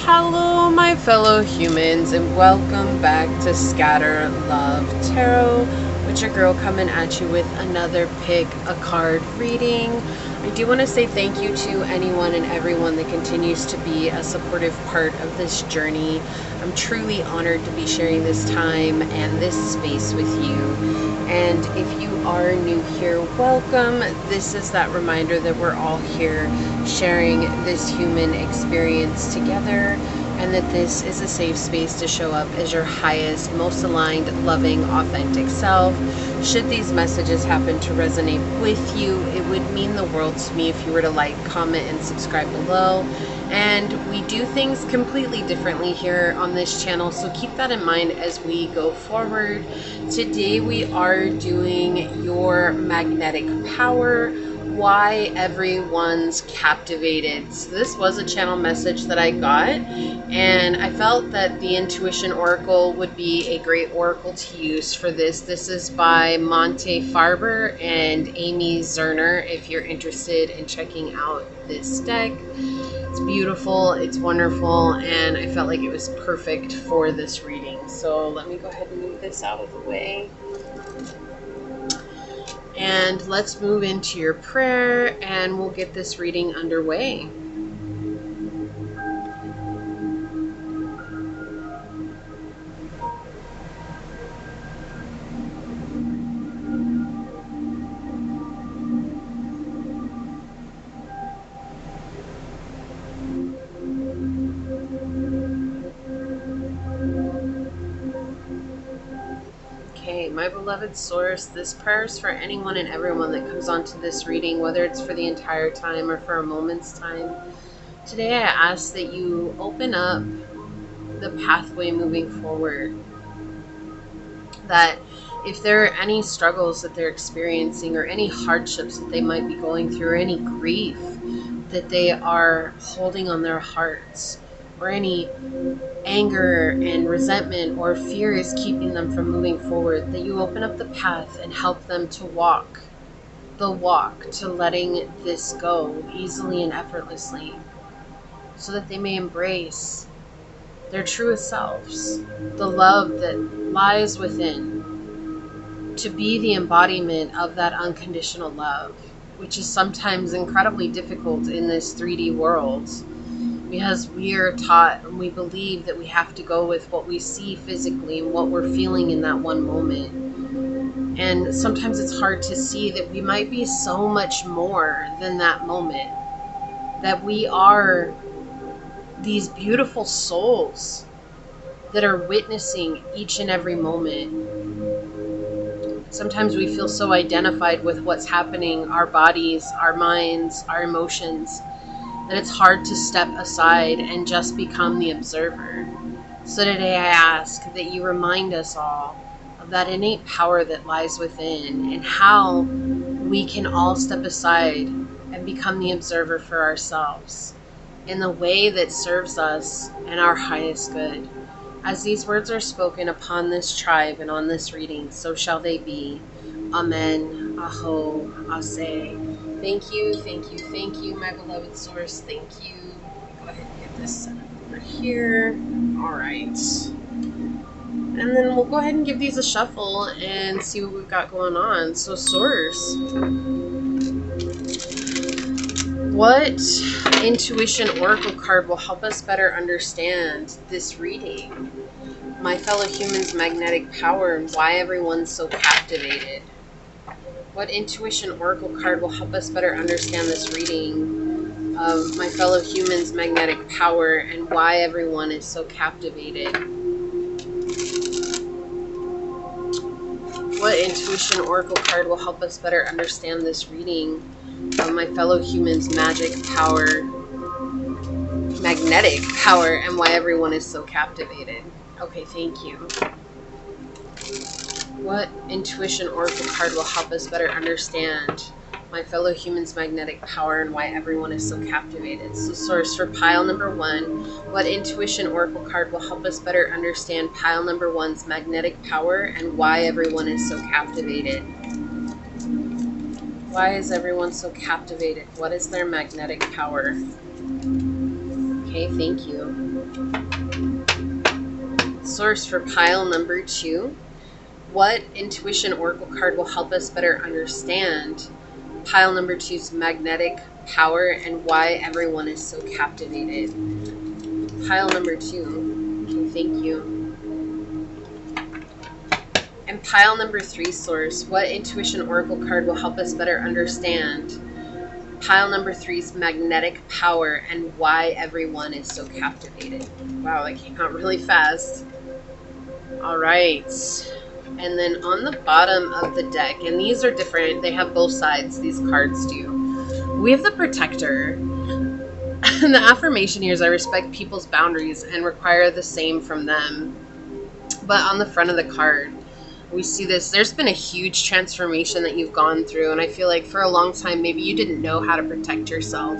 Hello, my fellow humans, and welcome back to Scatter Love Tarot, with your girl coming at you with another pick a card reading. I do want to say thank you to anyone and everyone that continues to be a supportive part of this journey. I'm truly honored to be sharing this time and this space with you. And if you are new here, welcome. This is that reminder that we're all here sharing this human experience together, and that this is a safe space to show up as your highest, most aligned, loving, authentic self. Should these messages happen to resonate with you, it would mean the world to me if you were to like, comment, and subscribe below. And we do things completely differently here on this channel, so keep that in mind as we go forward. Today we are doing your magnetic power, why everyone's captivated. So this was a channel message that I got, and I felt that the Intuition Oracle would be a great oracle to use for this. This is by Monte Farber and Amy Zerner if you're interested in checking out this deck. It's beautiful, it's wonderful, and I felt like it was perfect for this reading. So let me go ahead and move this out of the way. And let's move into your prayer and we'll get this reading underway. My beloved source, this prayer is for anyone and everyone that comes onto this reading, whether it's for the entire time or for a moment's time. Today I ask that you open up the pathway moving forward. That if there are any struggles that they're experiencing or any hardships that they might be going through or any grief that they are holding on their hearts, or any anger and resentment or fear is keeping them from moving forward, that you open up the path and help them to walk the walk to letting this go easily and effortlessly, so that they may embrace their truest selves, the love that lies within, to be the embodiment of that unconditional love, which is sometimes incredibly difficult in this 3D world. Because we are taught and we believe that we have to go with what we see physically and what we're feeling in that one moment. And sometimes it's hard to see that we might be so much more than that moment. That we are these beautiful souls that are witnessing each and every moment. Sometimes we feel so identified with what's happening, our bodies, our minds, our emotions, that it's hard to step aside and just become the observer. So today I ask that you remind us all of that innate power that lies within, and how we can all step aside and become the observer for ourselves in the way that serves us and our highest good. As these words are spoken upon this tribe and on this reading, so shall they be. Amen. Aho. Aseh. Thank you, thank you, thank you, my beloved source. Thank you. Go ahead and get this set up over here. All right. And then we'll go ahead and give these a shuffle and see what we've got going on. So, source, what intuition oracle card will help us better understand this reading? My fellow humans' magnetic power and why everyone's so captivated. What intuition oracle card will help us better understand this reading of my fellow humans' magnetic power and why everyone is so captivated? What intuition oracle card will help us better understand this reading of my fellow humans' magnetic power, and why everyone is so captivated? Okay, thank you. What intuition oracle card will help us better understand my fellow humans' magnetic power and why everyone is so captivated? So source, for pile number 1, what intuition oracle card will help us better understand pile number 1's magnetic power and why everyone is so captivated? Why is everyone so captivated? What is their magnetic power? Okay, thank you. Source for pile number 2. What intuition oracle card will help us better understand pile number 2's magnetic power and why everyone is so captivated? Pile number 2. Okay, thank you. And pile number 3, source. What intuition oracle card will help us better understand pile number 3's magnetic power and why everyone is so captivated? Wow, that came out really fast. All right. And then on the bottom of the deck, and these are different, they have both sides, these cards do. We have the Protector. And the affirmation here is, I respect people's boundaries and require the same from them. But on the front of the card, we see this. There's been a huge transformation that you've gone through. And I feel like for a long time, maybe you didn't know how to protect yourself.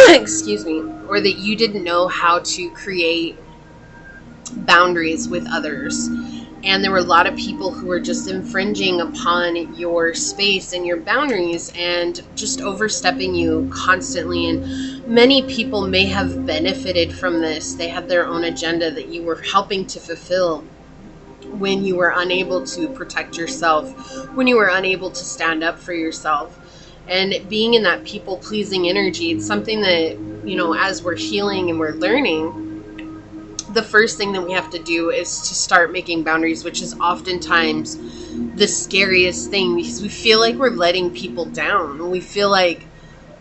Excuse me. Or that you didn't know how to create boundaries with others. And there were a lot of people who were just infringing upon your space and your boundaries and just overstepping you constantly. And many people may have benefited from this. They had their own agenda that you were helping to fulfill when you were unable to protect yourself, when you were unable to stand up for yourself. And being in that people-pleasing energy, it's something that, you know, as we're healing and we're learning, the first thing that we have to do is to start making boundaries, which is oftentimes the scariest thing, because we feel like we're letting people down. We feel like,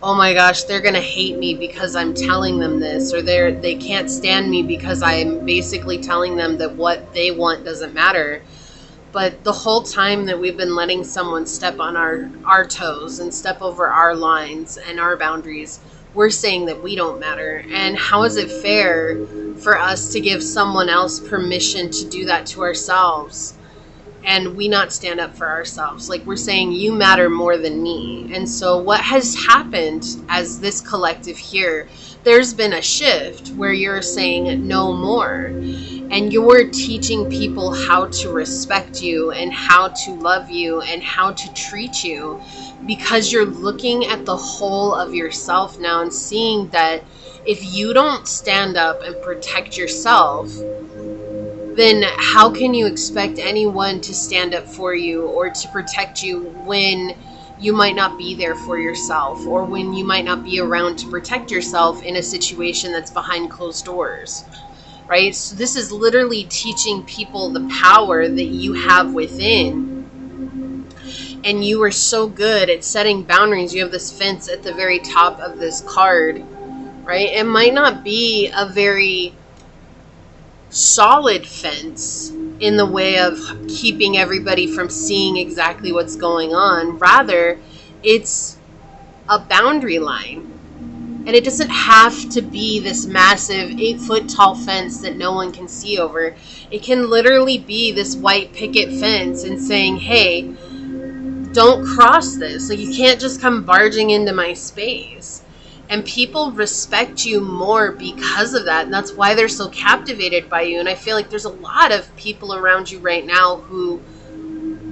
oh my gosh, they're going to hate me because I'm telling them this, or they can't stand me because I'm basically telling them that what they want doesn't matter. But the whole time that we've been letting someone step on our toes and step over our lines and our boundaries, we're saying that we don't matter. And how is it fair for us to give someone else permission to do that to ourselves and we not stand up for ourselves? Like, we're saying you matter more than me. And so what has happened as this collective here, there's been a shift where you're saying no more, and you're teaching people how to respect you and how to love you and how to treat you, because you're looking at the whole of yourself now and seeing that if you don't stand up and protect yourself, then how can you expect anyone to stand up for you or to protect you when you might not be there for yourself, or when you might not be around to protect yourself in a situation that's behind closed doors, right? So this is literally teaching people the power that you have within. And you are so good at setting boundaries. You have this fence at the very top of this card, right? It might not be a very solid fence in the way of keeping everybody from seeing exactly what's going on. Rather, it's a boundary line. And it doesn't have to be this massive 8-foot tall fence that no one can see over. It can literally be this white picket fence and saying, hey, don't cross this. Like, you can't just come barging into my space. And people respect you more because of that. And that's why they're so captivated by you. And I feel like there's a lot of people around you right now who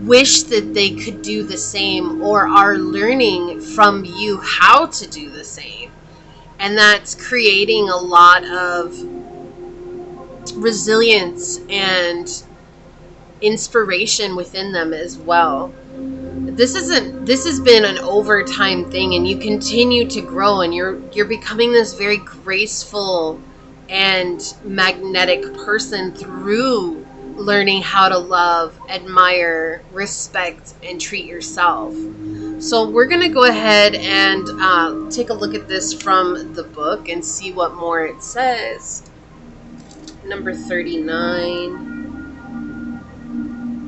wish that they could do the same, or are learning from you how to do the same. And that's creating a lot of resilience and inspiration within them as well. This has been an overtime thing, and you continue to grow, and you're becoming this very graceful and magnetic person through learning how to love, admire, respect, and treat yourself. So we're going to go ahead and take a look at this from the book and see what more it says. Number 39.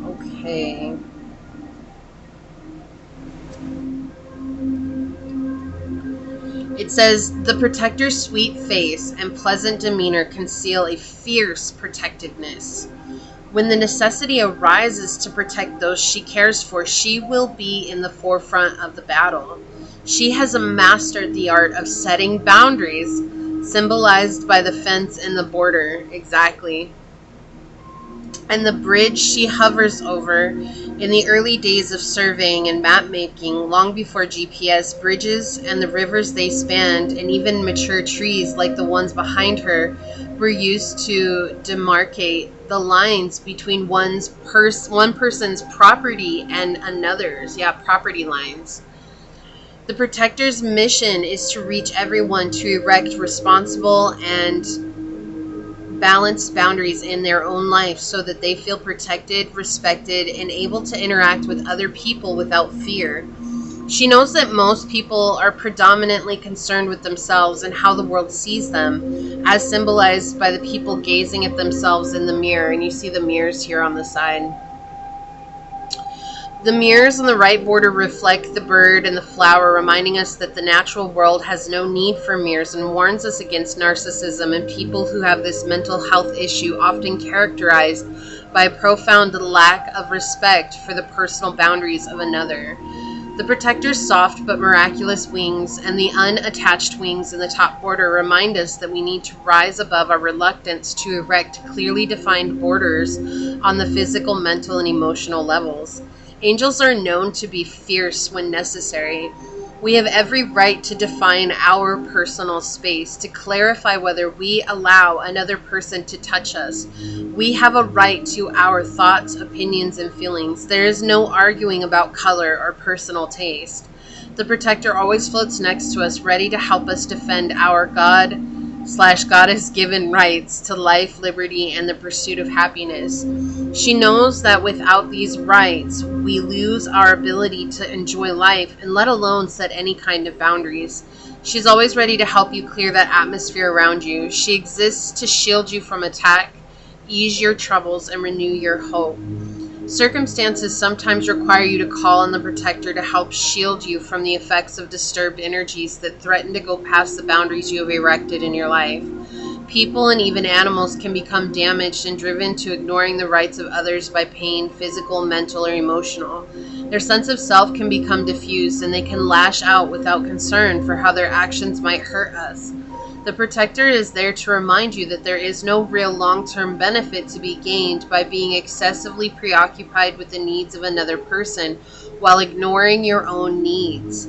Okay. It says, the protector's sweet face and pleasant demeanor conceal a fierce protectiveness. When the necessity arises to protect those she cares for, she will be in the forefront of the battle. She has mastered the art of setting boundaries, symbolized by the fence and the border. Exactly. And the bridge she hovers over. In the early days of surveying and map making, long before GPS, bridges and the rivers they spanned, and even mature trees like the ones behind her, were used to demarcate the lines between one person's property and another's. Yeah, property lines. The protector's mission is to reach everyone, to erect responsible and balanced boundaries in their own life so that they feel protected, respected, and able to interact with other people without fear. She knows that most people are predominantly concerned with themselves and how the world sees them, as symbolized by the people gazing at themselves in the mirror. And you see the mirrors here on the side. The mirrors on the right border reflect the bird and the flower, reminding us that the natural world has no need for mirrors, and warns us against narcissism and people who have this mental health issue, often characterized by a profound lack of respect for the personal boundaries of another. The protector's soft but miraculous wings and the unattached wings in the top border remind us that we need to rise above our reluctance to erect clearly defined borders on the physical, mental, and emotional levels. Angels are known to be fierce when necessary. We have every right to define our personal space, to clarify whether we allow another person to touch us. We have a right to our thoughts, opinions, and feelings. There is no arguing about color or personal taste. The protector always floats next to us, ready to help us defend our God/goddess given rights to life, liberty, and the pursuit of happiness. She knows that without these rights, we lose our ability to enjoy life and let alone set any kind of boundaries. She's always ready to help you clear that atmosphere around you. She exists to shield you from attack, ease your troubles, and renew your hope. Circumstances sometimes require you to call on the protector to help shield you from the effects of disturbed energies that threaten to go past the boundaries you have erected in your life. People and even animals can become damaged and driven to ignoring the rights of others by pain, physical, mental, or emotional. Their sense of self can become diffused, and they can lash out without concern for how their actions might hurt us. The protector is there to remind you that there is no real long-term benefit to be gained by being excessively preoccupied with the needs of another person while ignoring your own needs.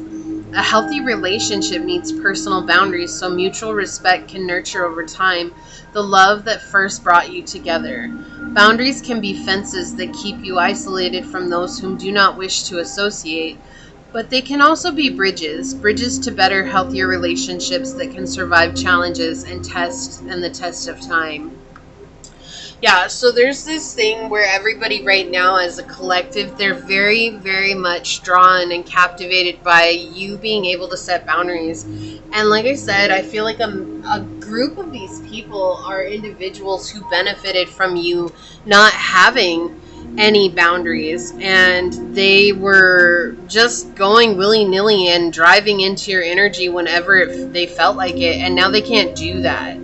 A healthy relationship needs personal boundaries so mutual respect can nurture over time the love that first brought you together. Boundaries can be fences that keep you isolated from those whom do not wish to associate, but they can also be bridges to better, healthier relationships that can survive challenges and the test of time. Yeah, so there's this thing where everybody right now as a collective, they're very, very much drawn and captivated by you being able to set boundaries. And like I said, I feel like a group of these people are individuals who benefited from you not having any boundaries, and they were just going willy-nilly and driving into your energy whenever they felt like it, and now they can't do that.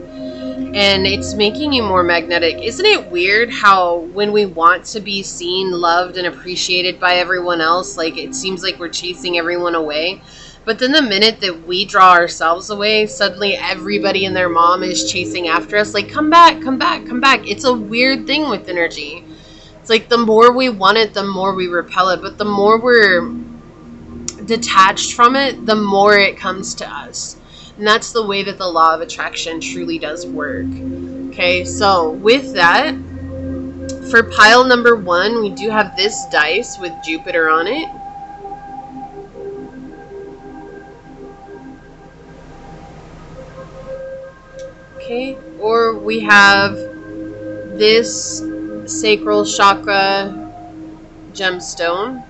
And it's making you more magnetic. Isn't it weird how when we want to be seen, loved, and appreciated by everyone else, like it seems like we're chasing everyone away? But then the minute that we draw ourselves away, suddenly everybody and their mom is chasing after us. Like, come back, come back, come back. It's a weird thing with energy. It's like the more we want it, the more we repel it. But the more we're detached from it, the more it comes to us. And that's the way that the law of attraction truly does work. Okay, so with that, for pile number 1, we do have this dice with Jupiter on it. Okay, or we have this sacral chakra gemstone.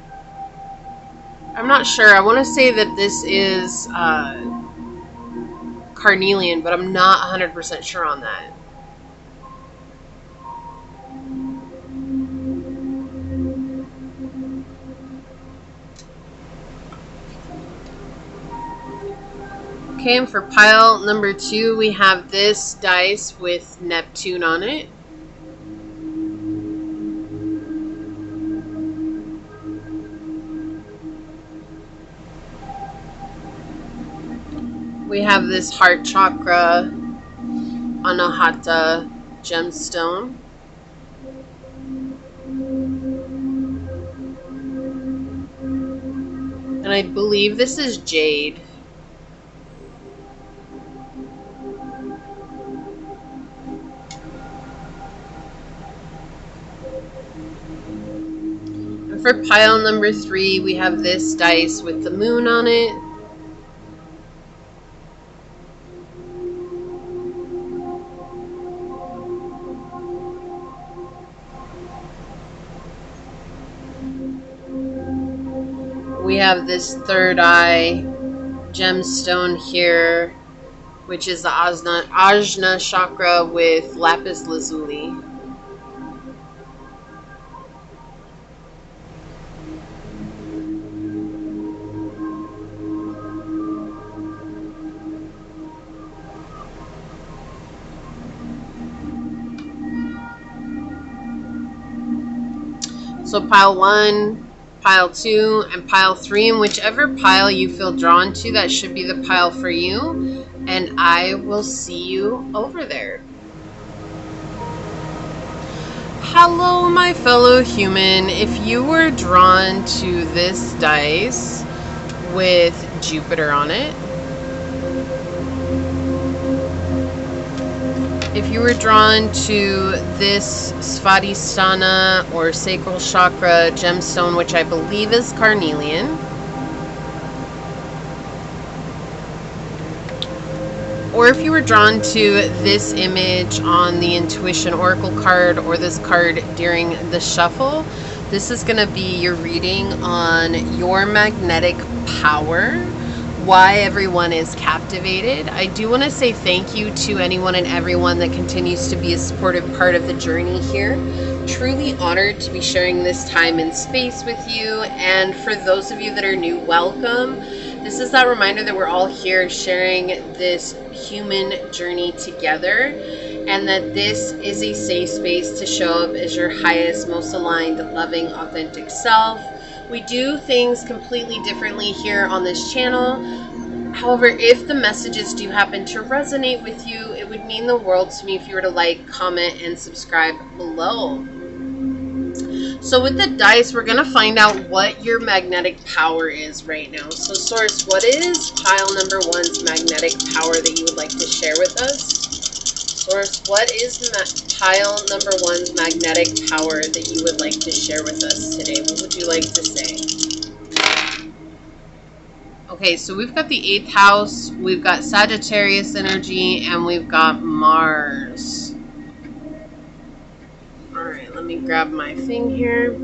I'm not sure. I want to say that this is carnelian, but I'm not 100% sure on that. Okay, and for pile number 2, we have this dice with Neptune on it. We have this heart chakra Anahata gemstone. And I believe this is jade. And for pile number 3, we have this dice with the moon on it. We have this third eye gemstone here, which is the Ajna chakra with lapis lazuli. So pile 1, pile 2, and pile 3, and whichever pile you feel drawn to, that should be the pile for you. And I will see you over there. Hello, my fellow human. If you were drawn to this dice with Jupiter on it, if you were drawn to this Svadhisthana or sacral chakra gemstone, which I believe is carnelian, or if you were drawn to this image on the intuition oracle card or this card during the shuffle, this is going to be your reading on your magnetic power, why everyone is captivated. I do want to say thank you to anyone and everyone that continues to be a supportive part of the journey here. Truly honored to be sharing this time and space with you. And for those of you that are new, welcome. This is that reminder that we're all here sharing this human journey together, and that this is a safe space to show up as your highest, most aligned, loving, authentic self. We do things completely differently here on this channel. However, if the messages do happen to resonate with you, it would mean the world to me if you were to like, comment, and subscribe below. So with the dice, we're going to find out what your magnetic power is right now. So Source, what is pile number 1's magnetic power that you would like to share with us? Source, what is pile number 1's magnetic power that you would like to share with us today? What would you like to say? Okay, so we've got the 8th house, we've got Sagittarius energy, and we've got Mars. Alright, let me grab my thing here.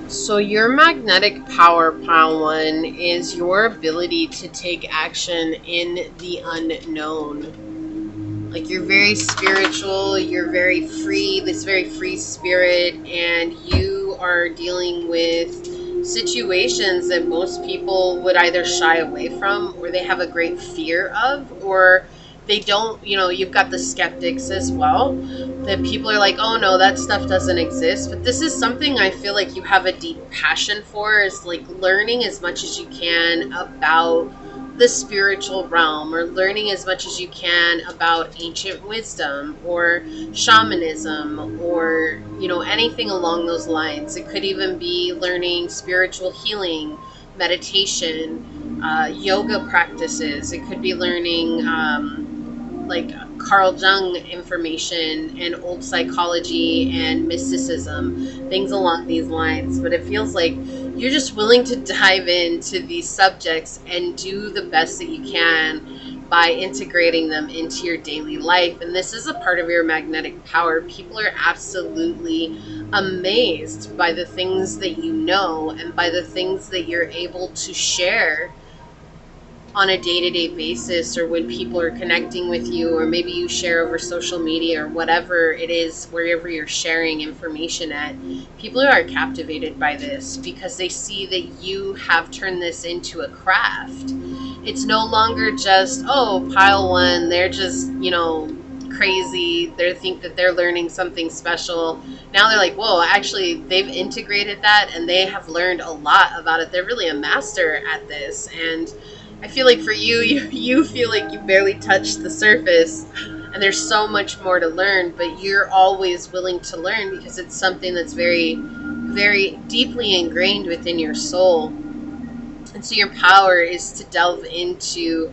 So your magnetic power, pile 1, is your ability to take action in the unknown. Like, you're very spiritual, you're very free, this very free spirit, and you are dealing with situations that most people would either shy away from, or they have a great fear of, or they don't, you've got the skeptics as well, that people are like, oh no, that stuff doesn't exist. But this is something I feel like you have a deep passion for, is like learning as much as you can about the spiritual realm, or learning as much as you can about ancient wisdom or shamanism, or anything along those lines. It could even be learning spiritual healing, meditation, yoga practices. It could be learning like Carl Jung information and old psychology and mysticism, things along these lines. But it feels like you're just willing to dive into these subjects and do the best that you can by integrating them into your daily life. And this is a part of your magnetic power. People are absolutely amazed by the things that you know and by the things that you're able to share on a day-to-day basis, or when people are connecting with you, or maybe you share over social media or whatever it is, wherever you're sharing information at. People are captivated by this because they see that you have turned this into a craft. It's no longer just, oh, pile 1, they're just, crazy, they think that they're learning something special. Now they're like, whoa, actually they've integrated that and they have learned a lot about it. They're really a master at this. And I feel like for you, you feel like you barely touched the surface And there's so much more to learn, but you're always willing to learn because it's something that's very, very deeply ingrained within your soul. And so your power is to delve into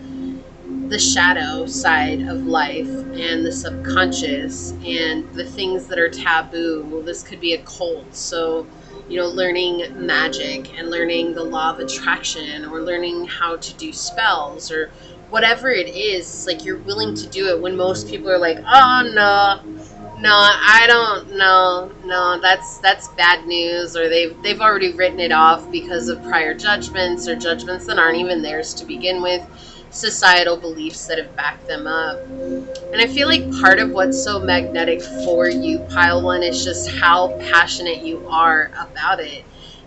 the shadow side of life and the subconscious and the things that are taboo. Well, this could be a cult. So, learning magic and learning the law of attraction, or learning how to do spells, or whatever it is. It's like you're willing to do it when most people are like, oh, no, I don't know. No, that's bad news, or they've already written it off because of prior judgments, or judgments that aren't even theirs to begin with, societal beliefs that have backed them up. And I feel like part of what's so magnetic for you, Pile 1, is just how passionate you are about it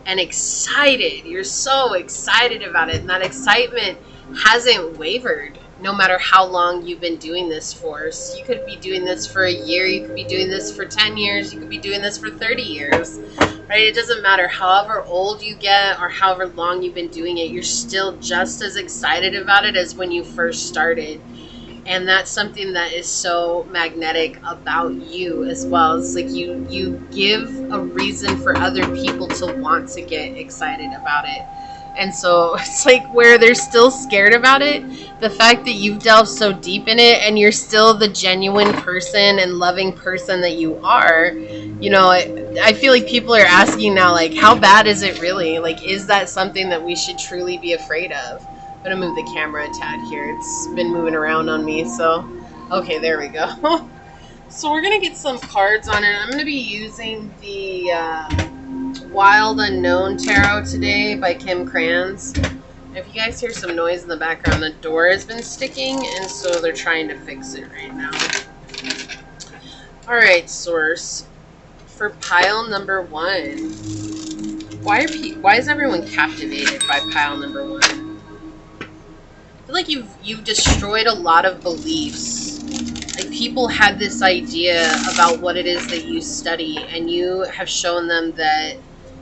and excited. You're so excited about it, and that excitement hasn't wavered no matter how long you've been doing this for. So you could be doing this for a year, you could be doing this for 10 years, you could be doing this for 30 years, right? It doesn't matter. However old you get or however long you've been doing it, you're still just as excited about it as when you first started. And that's something that is so magnetic about you as well. It's like you give a reason for other people to want to get excited about it. And so it's like where they're still scared about it, the fact that you've delved so deep in it and you're still the genuine person and loving person that you are, I feel like people are asking now, like, how bad is it really? Like, is that something that we should truly be afraid of? I'm going to move the camera a tad here. It's been moving around on me. So, okay, there we go. So we're going to get some cards on it. I'm going to be using the Wild Unknown Tarot today by Kim Kranz. If you guys hear some noise in the background, the door has been sticking, and so they're trying to fix it right now. Alright, Source. For pile number 1, why is everyone captivated by pile number 1? I feel like you've destroyed a lot of beliefs. Like, people had this idea about what it is that you study, and you have shown them that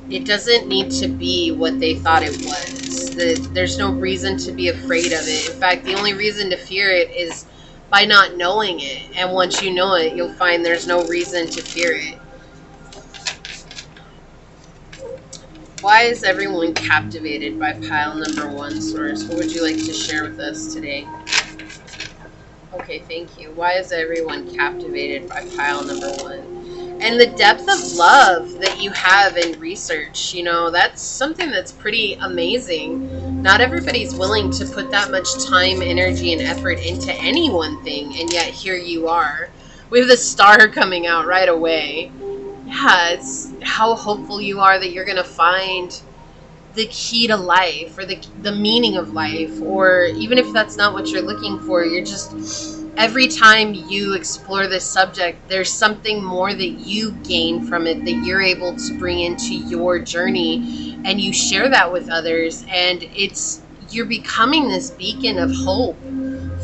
it doesn't need to be what they thought it was. There's no reason to be afraid of it. In fact, the only reason to fear it is by not knowing it. And once you know it, you'll find there's no reason to fear it. Why is everyone captivated by pile number 1, Source? What would you like to share with us today? Okay, thank you. Why is everyone captivated by pile number 1? And the depth of love that you have in research, that's something that's pretty amazing. Not everybody's willing to put that much time, energy, and effort into any one thing, and yet here you are. We have the star coming out right away. Yeah, it's how hopeful you are that you're going to find the key to life, or the meaning of life, or even if that's not what you're looking for, you're just... Every time you explore this subject, there's something more that you gain from it that you're able to bring into your journey, and you share that with others, and you're becoming this beacon of hope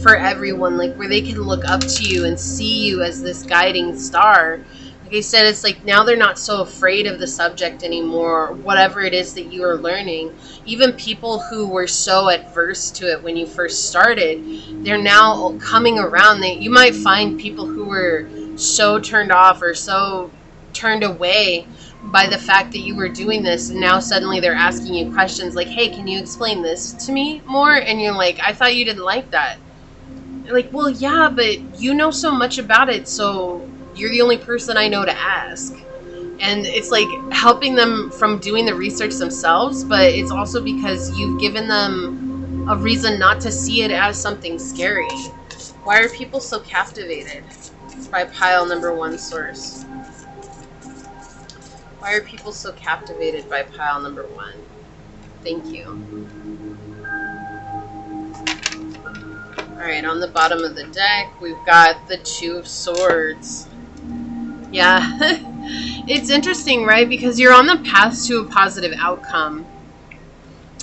for everyone, like where they can look up to you and see you as this guiding star. Like I said, it's like now they're not so afraid of the subject anymore, whatever it is that you are learning. Even people who were so adverse to it when you first started, they're now coming around. You might find people who were so turned off or so turned away by the fact that you were doing this, and now suddenly they're asking you questions like, hey, can you explain this to me more? And you're like, I thought you didn't like that. They're like, well, yeah, but you know so much about it, so you're the only person I know to ask. And it's like helping them from doing the research themselves, but it's also because you've given them a reason not to see it as something scary. Why are people so captivated by pile number 1, Source? Why are people so captivated by pile number 1? Thank you. Alright, on the bottom of the deck, we've got the 2 of Swords. Yeah, it's interesting, right? Because you're on the path to a positive outcome,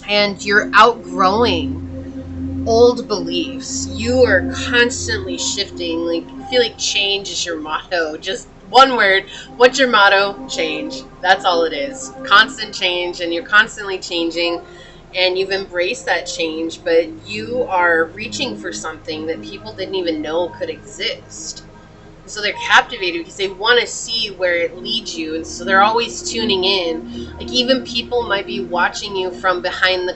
and you're outgrowing old beliefs. You are constantly shifting. Like, I feel like change is your motto. Just one word. What's your motto? Change. That's all it is. Constant change, and you're constantly changing. and you've embraced that change, but you are reaching for something that people didn't even know could exist. So they're captivated because they want to see where it leads you, and so they're always tuning in. Like, even people might be watching you from behind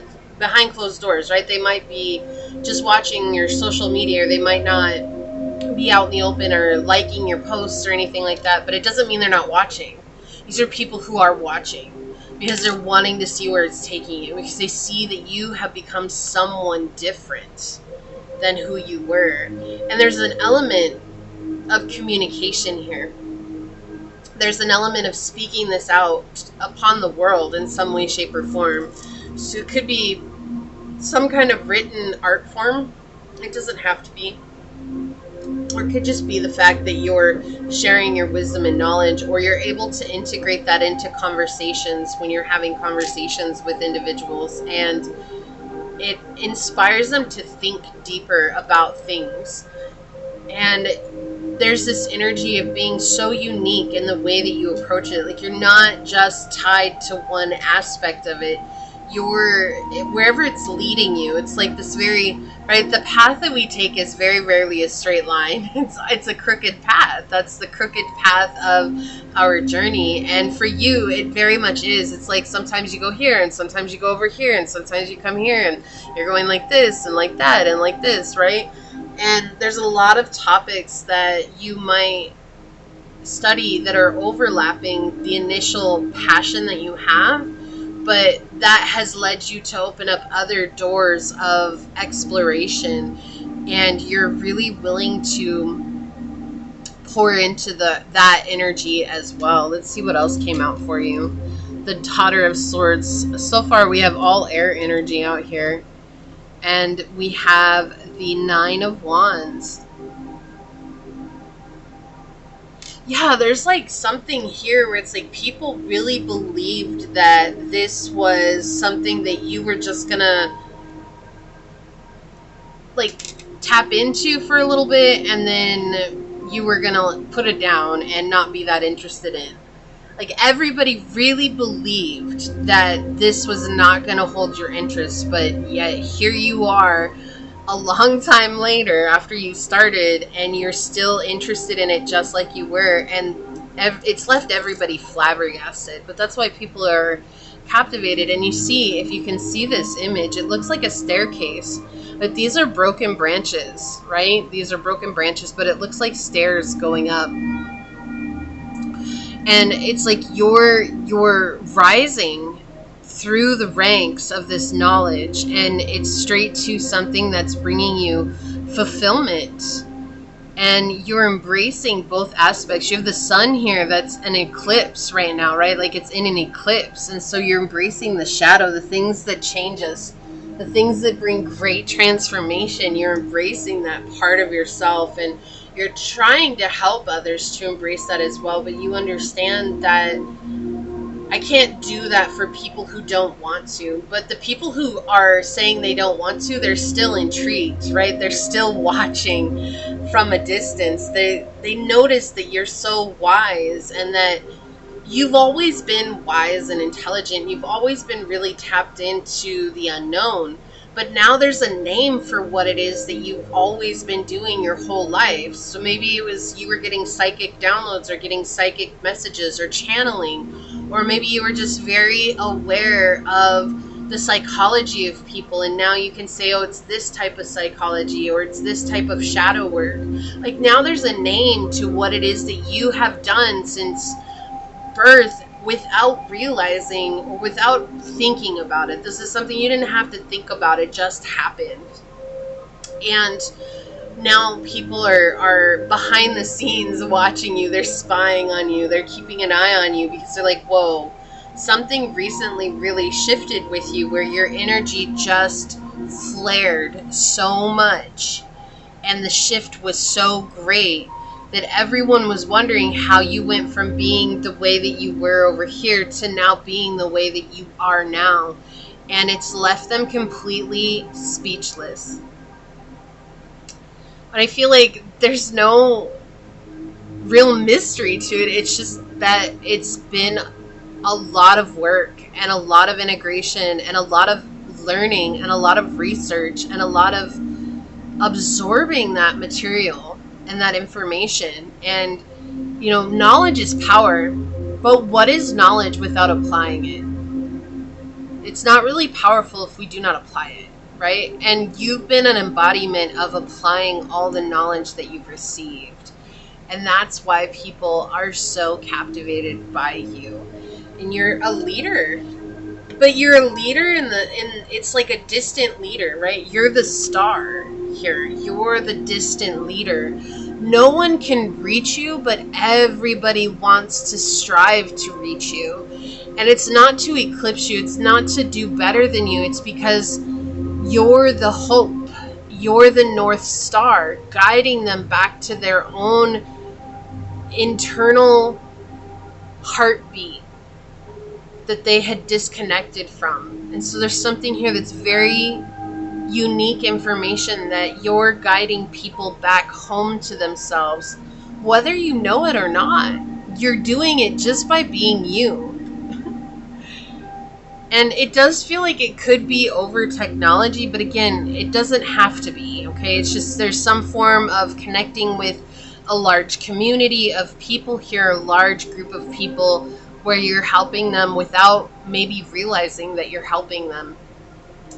closed doors, right? They might be just watching your social media, or they might not be out in the open or liking your posts or anything like that, but it doesn't mean they're not watching. These are people who are watching because they're wanting to see where it's taking you, because they see that you have become someone different than who you were. And there's an element of communication here. There's an element of speaking this out upon the world in some way, shape, or form. So it could be some kind of written art form. It doesn't have to be. Or it could just be the fact that you're sharing your wisdom and knowledge, or you're able to integrate that into conversations when you're having conversations with individuals, and it inspires them to think deeper about things. And there's this energy of being so unique in the way that you approach it. Like, you're not just tied to one aspect of it. You're, wherever it's leading you, it's like this very, right, the path that we take is very rarely a straight line. It's a crooked path. That's the crooked path of our journey. And for you, it very much is. It's like sometimes you go here, and sometimes you go over here, and sometimes you come here, and you're going like this and like that and like this, right? And there's a lot of topics that you might study that are overlapping the initial passion that you have, but that has led you to open up other doors of exploration, and you're really willing to pour into that energy as well. Let's see what else came out for you. The Daughter of Swords. So far we have all air energy out here, and we have the Nine of Wands. Yeah, there's like something here where it's like people really believed that this was something that you were just gonna like tap into for a little bit, and then you were gonna put it down and not be that interested in. Like, everybody really believed that this was not gonna hold your interest, but yet here you are a long time later after you started, and you're still interested in it just like you were, and it's left everybody flabbergasted. But that's why people are captivated. And you see, if you can see this image, it looks like a staircase, but these are broken branches, right? These are broken branches, but it looks like stairs going up. And it's like you're rising through the ranks of this knowledge, and it's straight to something that's bringing you fulfillment, and you're embracing both aspects. You have the sun here that's an eclipse right now, right? Like, it's in an eclipse, and so you're embracing the shadow, the things that change us, the things that bring great transformation. You're embracing that part of yourself, and you're trying to help others to embrace that as well. But you understand that I can't do that for people who don't want to. But the people who are saying they don't want to, they're still intrigued, right? They're still watching from a distance. They notice that you're so wise, and that you've always been wise and intelligent. You've always been really tapped into the unknown. But now there's a name for what it is that you've always been doing your whole life. So maybe it was you were getting psychic downloads, or getting psychic messages, or channeling. Or maybe you were just very aware of the psychology of people, and now you can say, oh, it's this type of psychology, or it's this type of shadow work. Like, now there's a name to what it is that you have done since birth, without realizing or without thinking about it. This is something you didn't have to think about. It just happened. And now people are behind the scenes watching you. They're spying on you. They're keeping an eye on you, because they're like, whoa, something recently really shifted with you, where your energy just flared so much, and the shift was so great that everyone was wondering how you went from being the way that you were over here to now being the way that you are now. And it's left them completely speechless. But I feel like there's no real mystery to it. It's just that it's been a lot of work, and a lot of integration, and a lot of learning and a lot of research and a lot of absorbing that material and that information. And, you know, knowledge is power, but what is knowledge without applying it? It's not really powerful if we do not apply it, right? And you've been an embodiment of applying all the knowledge that you've received. And that's why people are so captivated by you. And you're a leader. But you're a leader in it's like a distant leader, right? You're the star here. You're the distant leader. No one can reach you, but everybody wants to strive to reach you. And it's not to eclipse you. It's not to do better than you. It's because you're the hope. You're the North Star, guiding them back to their own internal heartbeat that they had disconnected from. And so there's something here that's very unique information, that you're guiding people back home to themselves, whether you know it or not. You're doing it just by being you. And it does feel like it could be over technology, but again, it doesn't have to be, okay? It's just there's some form of connecting with a large community of people here, a large group of people, where you're helping them without maybe realizing that you're helping them.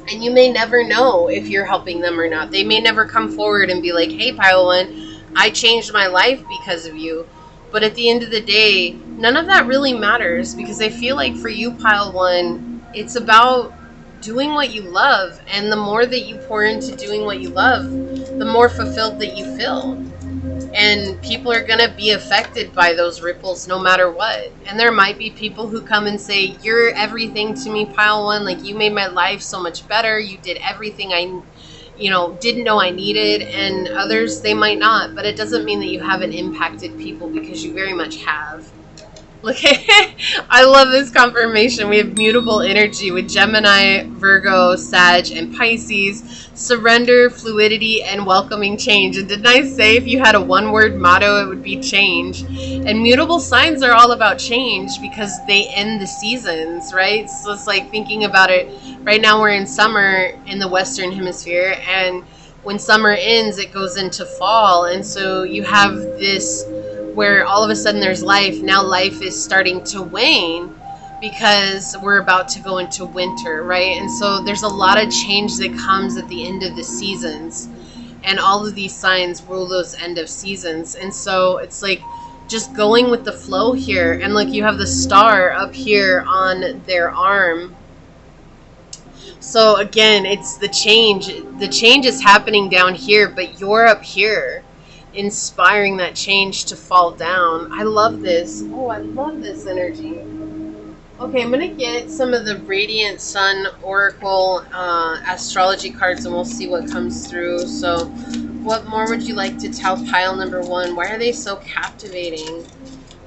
And you may never know if you're helping them or not. They may never come forward and be like, hey, Pile One, I changed my life because of you. But at the end of the day, none of that really matters, because I feel like for you, Pile One, it's about doing what you love. And the more that you pour into doing what you love, the more fulfilled that you feel. And people are going to be affected by those ripples no matter what. And there might be people who come and say, you're everything to me, Pile One. Like, you made my life so much better. You did everything I, didn't know I needed. And others, they might not. But it doesn't mean that you haven't impacted people, because you very much have. Look at I love this confirmation. We have mutable energy with Gemini, Virgo, Sag, and Pisces. Surrender, fluidity, and welcoming change. And didn't I say if you had a one-word motto, it would be change? And mutable signs are all about change, because they end the seasons, right? So it's like thinking about it. Right now we're in summer in the Western Hemisphere, and when summer ends, it goes into fall. And so you have this where all of a sudden there's life. Now life is starting to wane, because we're about to go into winter, right? And so there's a lot of change that comes at the end of the seasons, and all of these signs rule those end of seasons. And so it's like just going with the flow here. And like, you have the star up here on their arm. So again, it's the change. The change is happening down here, but you're up here, inspiring that change to fall down. I love this. Oh, I love this energy. Okay, I'm going to get some of the Radiant Sun Oracle astrology cards, and we'll see what comes through. So what more would you like to tell Pile number one? Why are they so captivating?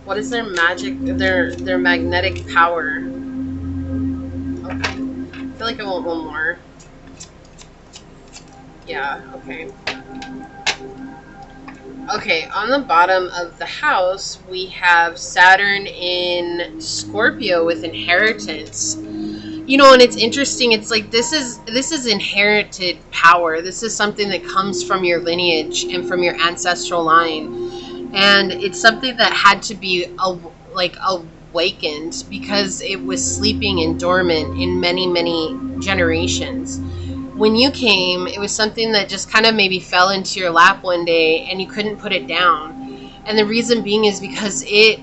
What is their magic, their magnetic power? Okay, I feel like I want one more. Yeah, okay. Okay, on the bottom of the house, we have Saturn in Scorpio with inheritance. You know, and it's interesting. It's like this is inherited power. This is something that comes from your lineage and from your ancestral line. And it's something that had to be awakened, because it was sleeping and dormant in many, many generations. When you came, it was something that just kind of maybe fell into your lap one day, and you couldn't put it down. And the reason being is because it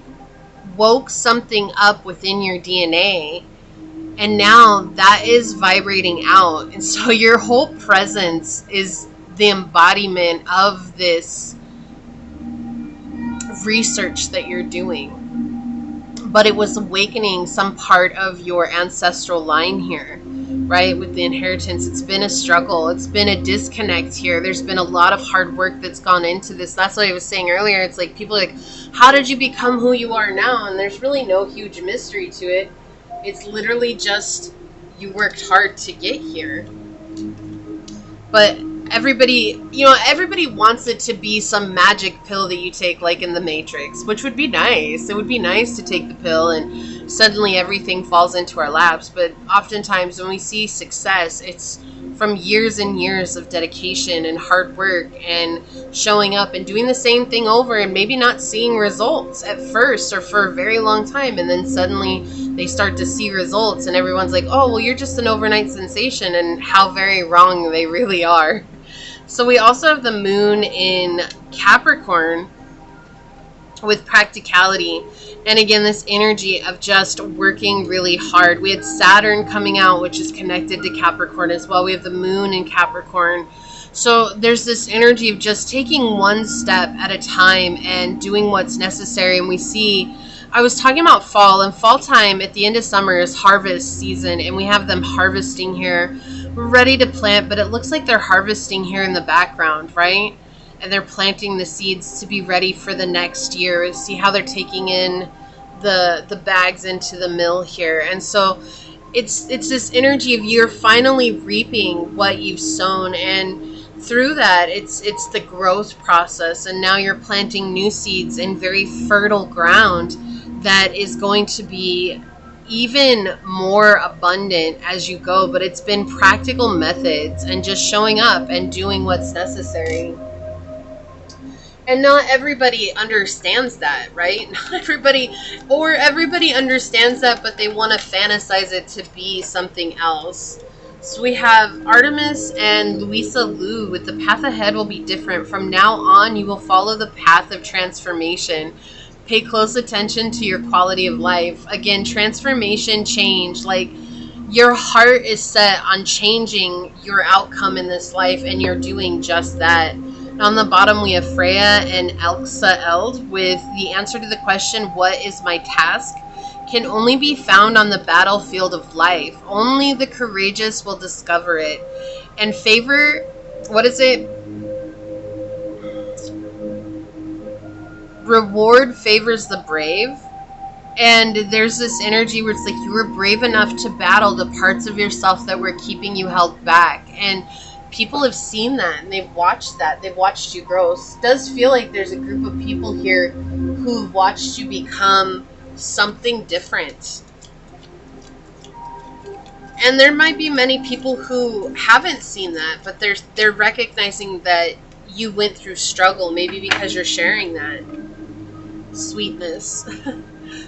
woke something up within your DNA, and now that is vibrating out. And so your whole presence is the embodiment of this research that you're doing. But it was awakening some part of your ancestral line here, right? With the inheritance, it's been a struggle. It's been a disconnect here. There's been a lot of hard work that's gone into this. That's what I was saying earlier. It's like people are like, how did you become who you are now? And there's really no huge mystery to it. It's literally just you worked hard to get here. But everybody wants it to be some magic pill that you take like in the Matrix, which would be nice. It would be nice to take the pill and suddenly everything falls into our laps. But oftentimes when we see success, it's from years and years of dedication and hard work and showing up and doing the same thing over and maybe not seeing results at first or for a very long time. And then suddenly they start to see results and everyone's like, oh, well, you're just an overnight sensation, and how very wrong they really are. So we also have the moon in Capricorn with practicality. And again, this energy of just working really hard. We had Saturn coming out, which is connected to Capricorn as well. We have the moon in Capricorn. So there's this energy of just taking one step at a time and doing what's necessary. And we see, I was talking about fall, and fall time at the end of summer is harvest season, and we have them harvesting here. We're ready to plant, but it looks like they're harvesting here in the background, right? And they're planting the seeds to be ready for the next year. See how they're taking in the bags into the mill here. And so it's this energy of you're finally reaping what you've sown, and through that it's the growth process, and now you're planting new seeds in very fertile ground that is going to be even more abundant as you go. But it's been practical methods and just showing up and doing what's necessary. And not everybody understands that, right? Not everybody, or everybody understands that, but they want to fantasize it to be something else. So we have Artemis and Louisa Liu with the path ahead will be different. From now on, you will follow the path of transformation. Pay close attention to your quality of life. Again, transformation, change. Like, your heart is set on changing your outcome in this life, and you're doing just that. On the bottom, we have Freya and Elsa Eld with the answer to the question, what is my task? Can only be found on the battlefield of life. Only the courageous will discover it. And favor, what is it? Reward favors the brave. And there's this energy where it's like you were brave enough to battle the parts of yourself that were keeping you held back. And people have seen that, and they've watched that. They've watched you grow. So it does feel like there's a group of people here who've watched you become something different. And there might be many people who haven't seen that, but they're recognizing that you went through struggle, maybe because you're sharing that sweetness.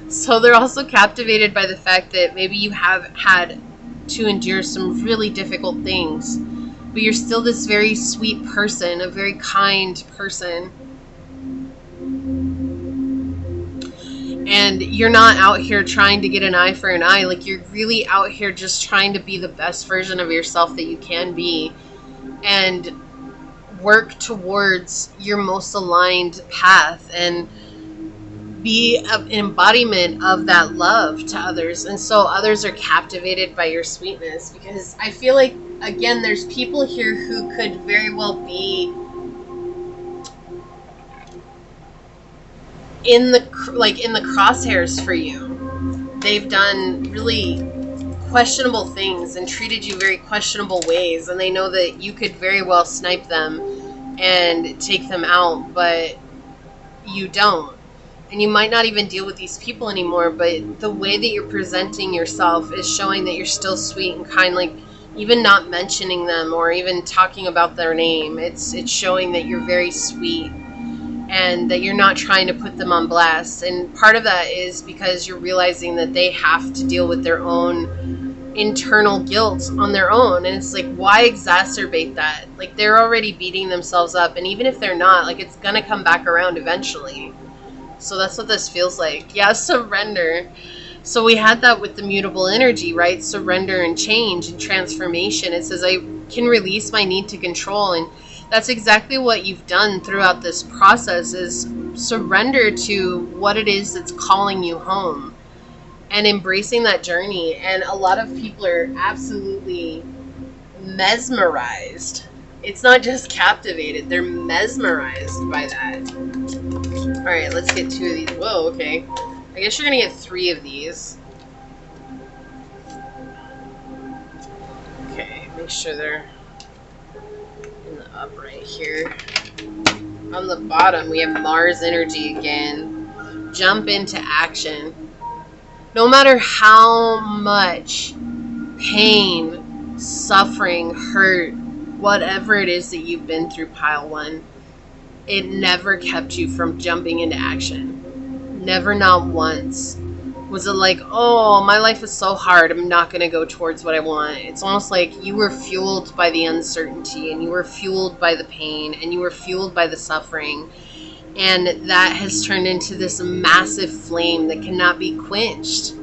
So they're also captivated by the fact that maybe you have had to endure some really difficult things, but you're still this very sweet person, a very kind person. And you're not out here trying to get an eye for an eye. Like, you're really out here just trying to be the best version of yourself that you can be, and work towards your most aligned path and be an embodiment of that love to others. And so others are captivated by your sweetness, because I feel like, again, there's people here who could very well be in the crosshairs for you. They've done really questionable things and treated you very questionable ways, and they know that you could very well snipe them and take them out, but you don't. And you might not even deal with these people anymore, but the way that you're presenting yourself is showing that you're still sweet and kind. Like, even not mentioning them or even talking about their name, it's showing that you're very sweet and that you're not trying to put them on blast. And part of that is because you're realizing that they have to deal with their own internal guilt on their own. And it's like, why exacerbate that? Like, they're already beating themselves up, and even if they're not, like, it's gonna come back around eventually. So that's what this feels like. Yeah, surrender. So we had that with the mutable energy, right? Surrender and change and transformation. It says, I can release my need to control. And that's exactly what you've done throughout this process, is surrender to what it is that's calling you home and embracing that journey. And a lot of people are absolutely mesmerized. It's not just captivated. They're mesmerized by that. All right, let's get 2 of these. Whoa, okay. I guess you're going to get 3 of these. Okay, make sure they're in the upright here. On the bottom, we have Mars energy again. Jump into action. No matter how much pain, suffering, hurt, whatever it is that you've been through, pile one, it never kept you from jumping into action. Never, not once. Was it like, oh, my life is so hard, I'm not going to go towards what I want. It's almost like you were fueled by the uncertainty, and you were fueled by the pain, and you were fueled by the suffering. And that has turned into this massive flame that cannot be quenched.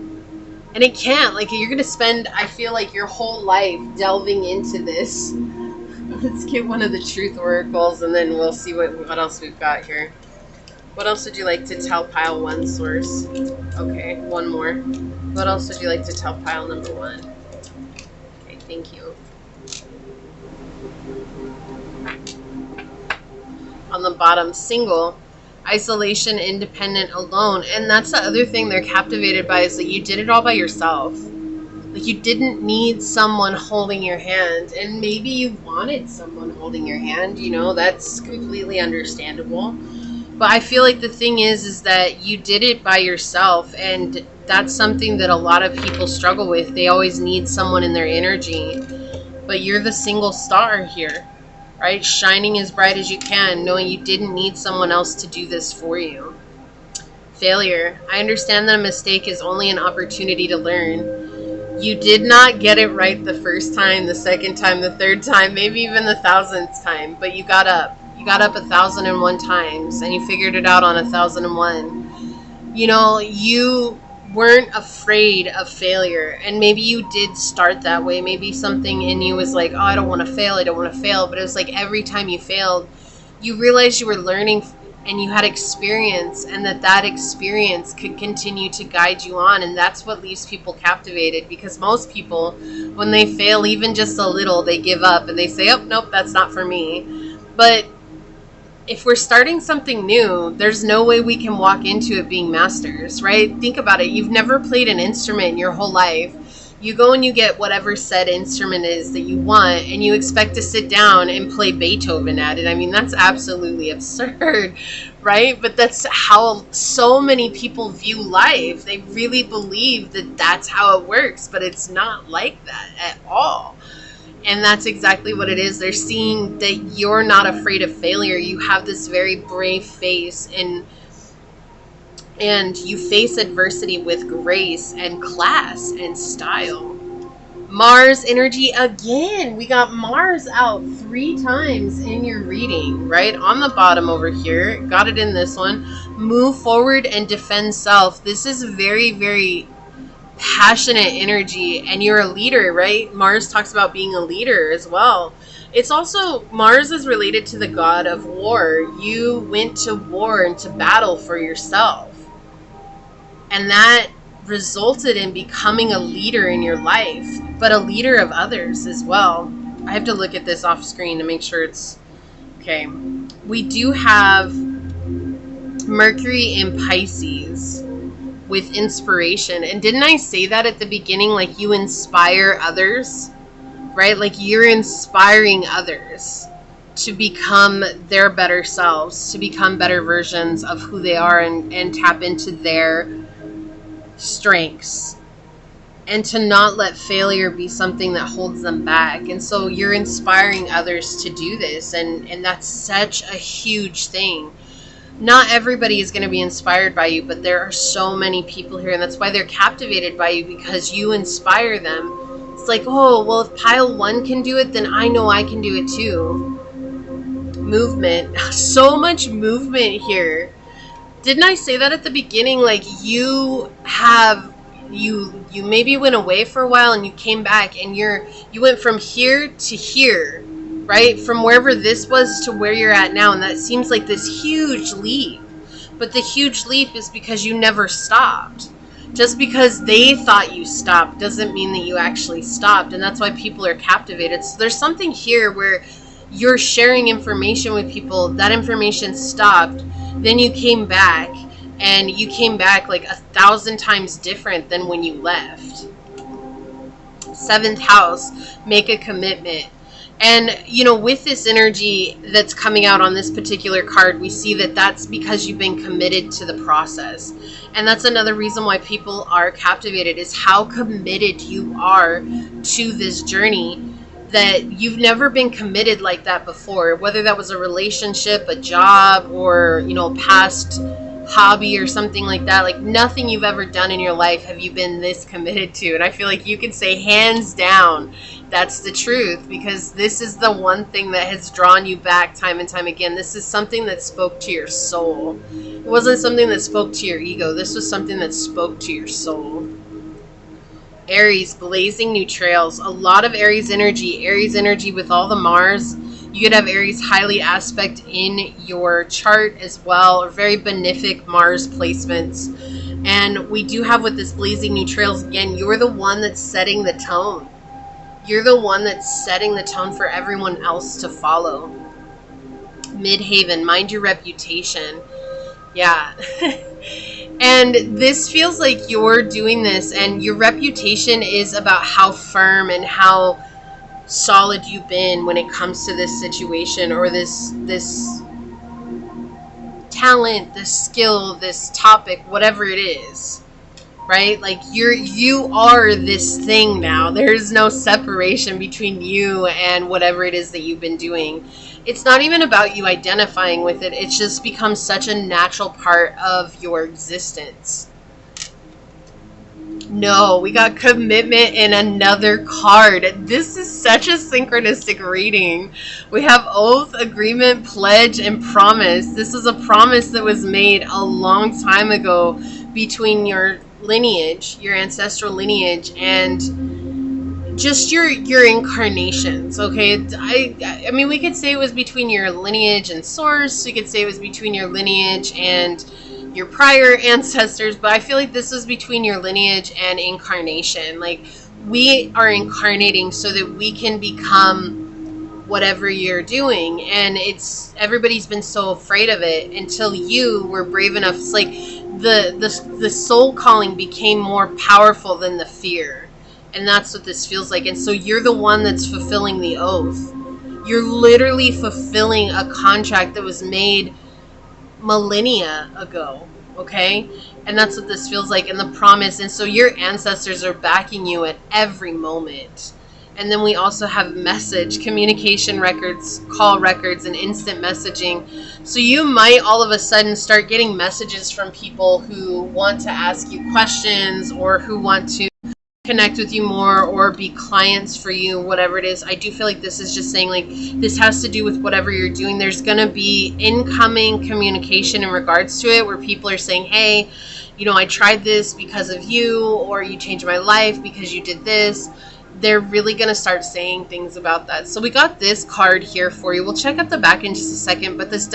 And it can't. Like, you're going to spend, I feel like, your whole life delving into this. Let's get one of the truth oracles, and then we'll see what else we've got here. What else would you like to tell pile one, source? Okay, one more. What else would you like to tell pile number one? Okay, thank you. On the bottom, single, isolation, independent, alone. And that's the other thing they're captivated by, is that you did it all by yourself. Like, you didn't need someone holding your hand. And maybe you wanted someone holding your hand, you know, that's completely understandable. But I feel like the thing is that you did it by yourself, and that's something that a lot of people struggle with. They always need someone in their energy. But you're the single star here, right? Shining as bright as you can, knowing you didn't need someone else to do this for you. Failure. I understand that a mistake is only an opportunity to learn. You did not get it right the first time, the second time, the third time, maybe even the 1000th time, but you got up. You got up 1001 times, and you figured it out on 1001. You know, you weren't afraid of failure, and maybe you did start that way. Maybe something in you was like, oh, I don't want to fail, I don't want to fail. But it was like every time you failed, you realized you were learning, and you had experience, and that experience could continue to guide you on. And that's what leaves people captivated, because most people, when they fail even just a little, they give up and they say, oh, nope, that's not for me. But if we're starting something new, there's no way we can walk into it being masters, right? Think about it. You've never played an instrument in your whole life. You go and you get whatever said instrument is that you want, and you expect to sit down and play Beethoven at it. I mean, that's absolutely absurd, right? But that's how so many people view life. They really believe that that's how it works, but it's not like that at all. And that's exactly what it is. They're seeing that you're not afraid of failure. You have this very brave face, and you face adversity with grace and class and style. Mars energy again. We got Mars out 3 times in your reading, right? On the bottom over here. Got it in this one. Move forward and defend self. This is very, very passionate energy, and you're a leader, right? Mars talks about being a leader as well. It's also, Mars is related to the god of war. You went to war and to battle for yourself, and that resulted in becoming a leader in your life, but a leader of others as well. I have to look at this off screen to make sure it's okay. We do have Mercury in Pisces with inspiration. And didn't I say that at the beginning? Like, you inspire others, right? Like, you're inspiring others to become their better selves, to become better versions of who they are, and tap into their strengths, and to not let failure be something that holds them back. And so you're inspiring others to do this, and that's such a huge thing. Not everybody is going to be inspired by you, but there are so many people here, and that's why they're captivated by you, because you inspire them. It's like, oh, well, if pile one can do it, then I know I can do it too. Movement. So much movement here. Didn't I say that at the beginning? Like, you maybe went away for a while, and you came back, and you went from here to here, right? From wherever this was to where you're at now. And that seems like this huge leap. But the huge leap is because you never stopped. Just because they thought you stopped doesn't mean that you actually stopped. And that's why people are captivated. So there's something here where you're sharing information with people. That information stopped. Then you came back. And you came back like 1,000 times different than when you left. 7th house, make a commitment. And, you know, with this energy that's coming out on this particular card, we see that that's because you've been committed to the process. And that's another reason why people are captivated, is how committed you are to this journey, that you've never been committed like that before, whether that was a relationship, a job, or, you know, past hobby or something like that. Like, nothing you've ever done in your life have you been this committed to. And I feel like you can say hands down that's the truth, because this is the one thing that has drawn you back time and time again. This is something that spoke to your soul. It wasn't something that spoke to your ego. This was something that spoke to your soul. Aries, blazing new trails. A lot of Aries energy with all the Mars. You could have Aries highly aspect in your chart as well, or very benefic Mars placements. And we do have with this blazing new trails, again, you're the one that's setting the tone. You're the one that's setting the tone for everyone else to follow. Midhaven, mind your reputation. Yeah. And this feels like you're doing this, and your reputation is about how firm and how solid you've been when it comes to this situation, or this talent, this skill, this topic, whatever it is. Right? Like, you are this thing now. There's no separation between you and whatever it is that you've been doing. It's not even about you identifying with it. It's just become such a natural part of your existence. No, we got commitment in another card. This is such a synchronistic reading. We have oath, agreement, pledge, and promise. This is a promise that was made a long time ago between your lineage, your ancestral lineage, and just your incarnations. Okay, I mean, we could say it was between your lineage and source. We could say it was between your lineage and your prior ancestors, but I feel like this is between your lineage and incarnation. Like, we are incarnating so that we can become whatever you're doing, and everybody's been so afraid of it until you were brave enough. It's like the soul calling became more powerful than the fear, and that's what this feels like. And so you're the one that's fulfilling the oath. You're literally fulfilling a contract that was made millennia ago, okay? And that's what this feels like, and the promise. And so your ancestors are backing you at every moment. And then we also have message, communication records, call records, and instant messaging. So you might all of a sudden start getting messages from people who want to ask you questions, or who want to connect with you more, or be clients for you, whatever it is. I do feel like this is just saying, like, this has to do with whatever you're doing. There's going to be incoming communication in regards to it, where people are saying, hey, you know, I tried this because of you, or you changed my life because you did this. They're really going to start saying things about that. So we got this card here for you. We'll check out the back in just a second, but this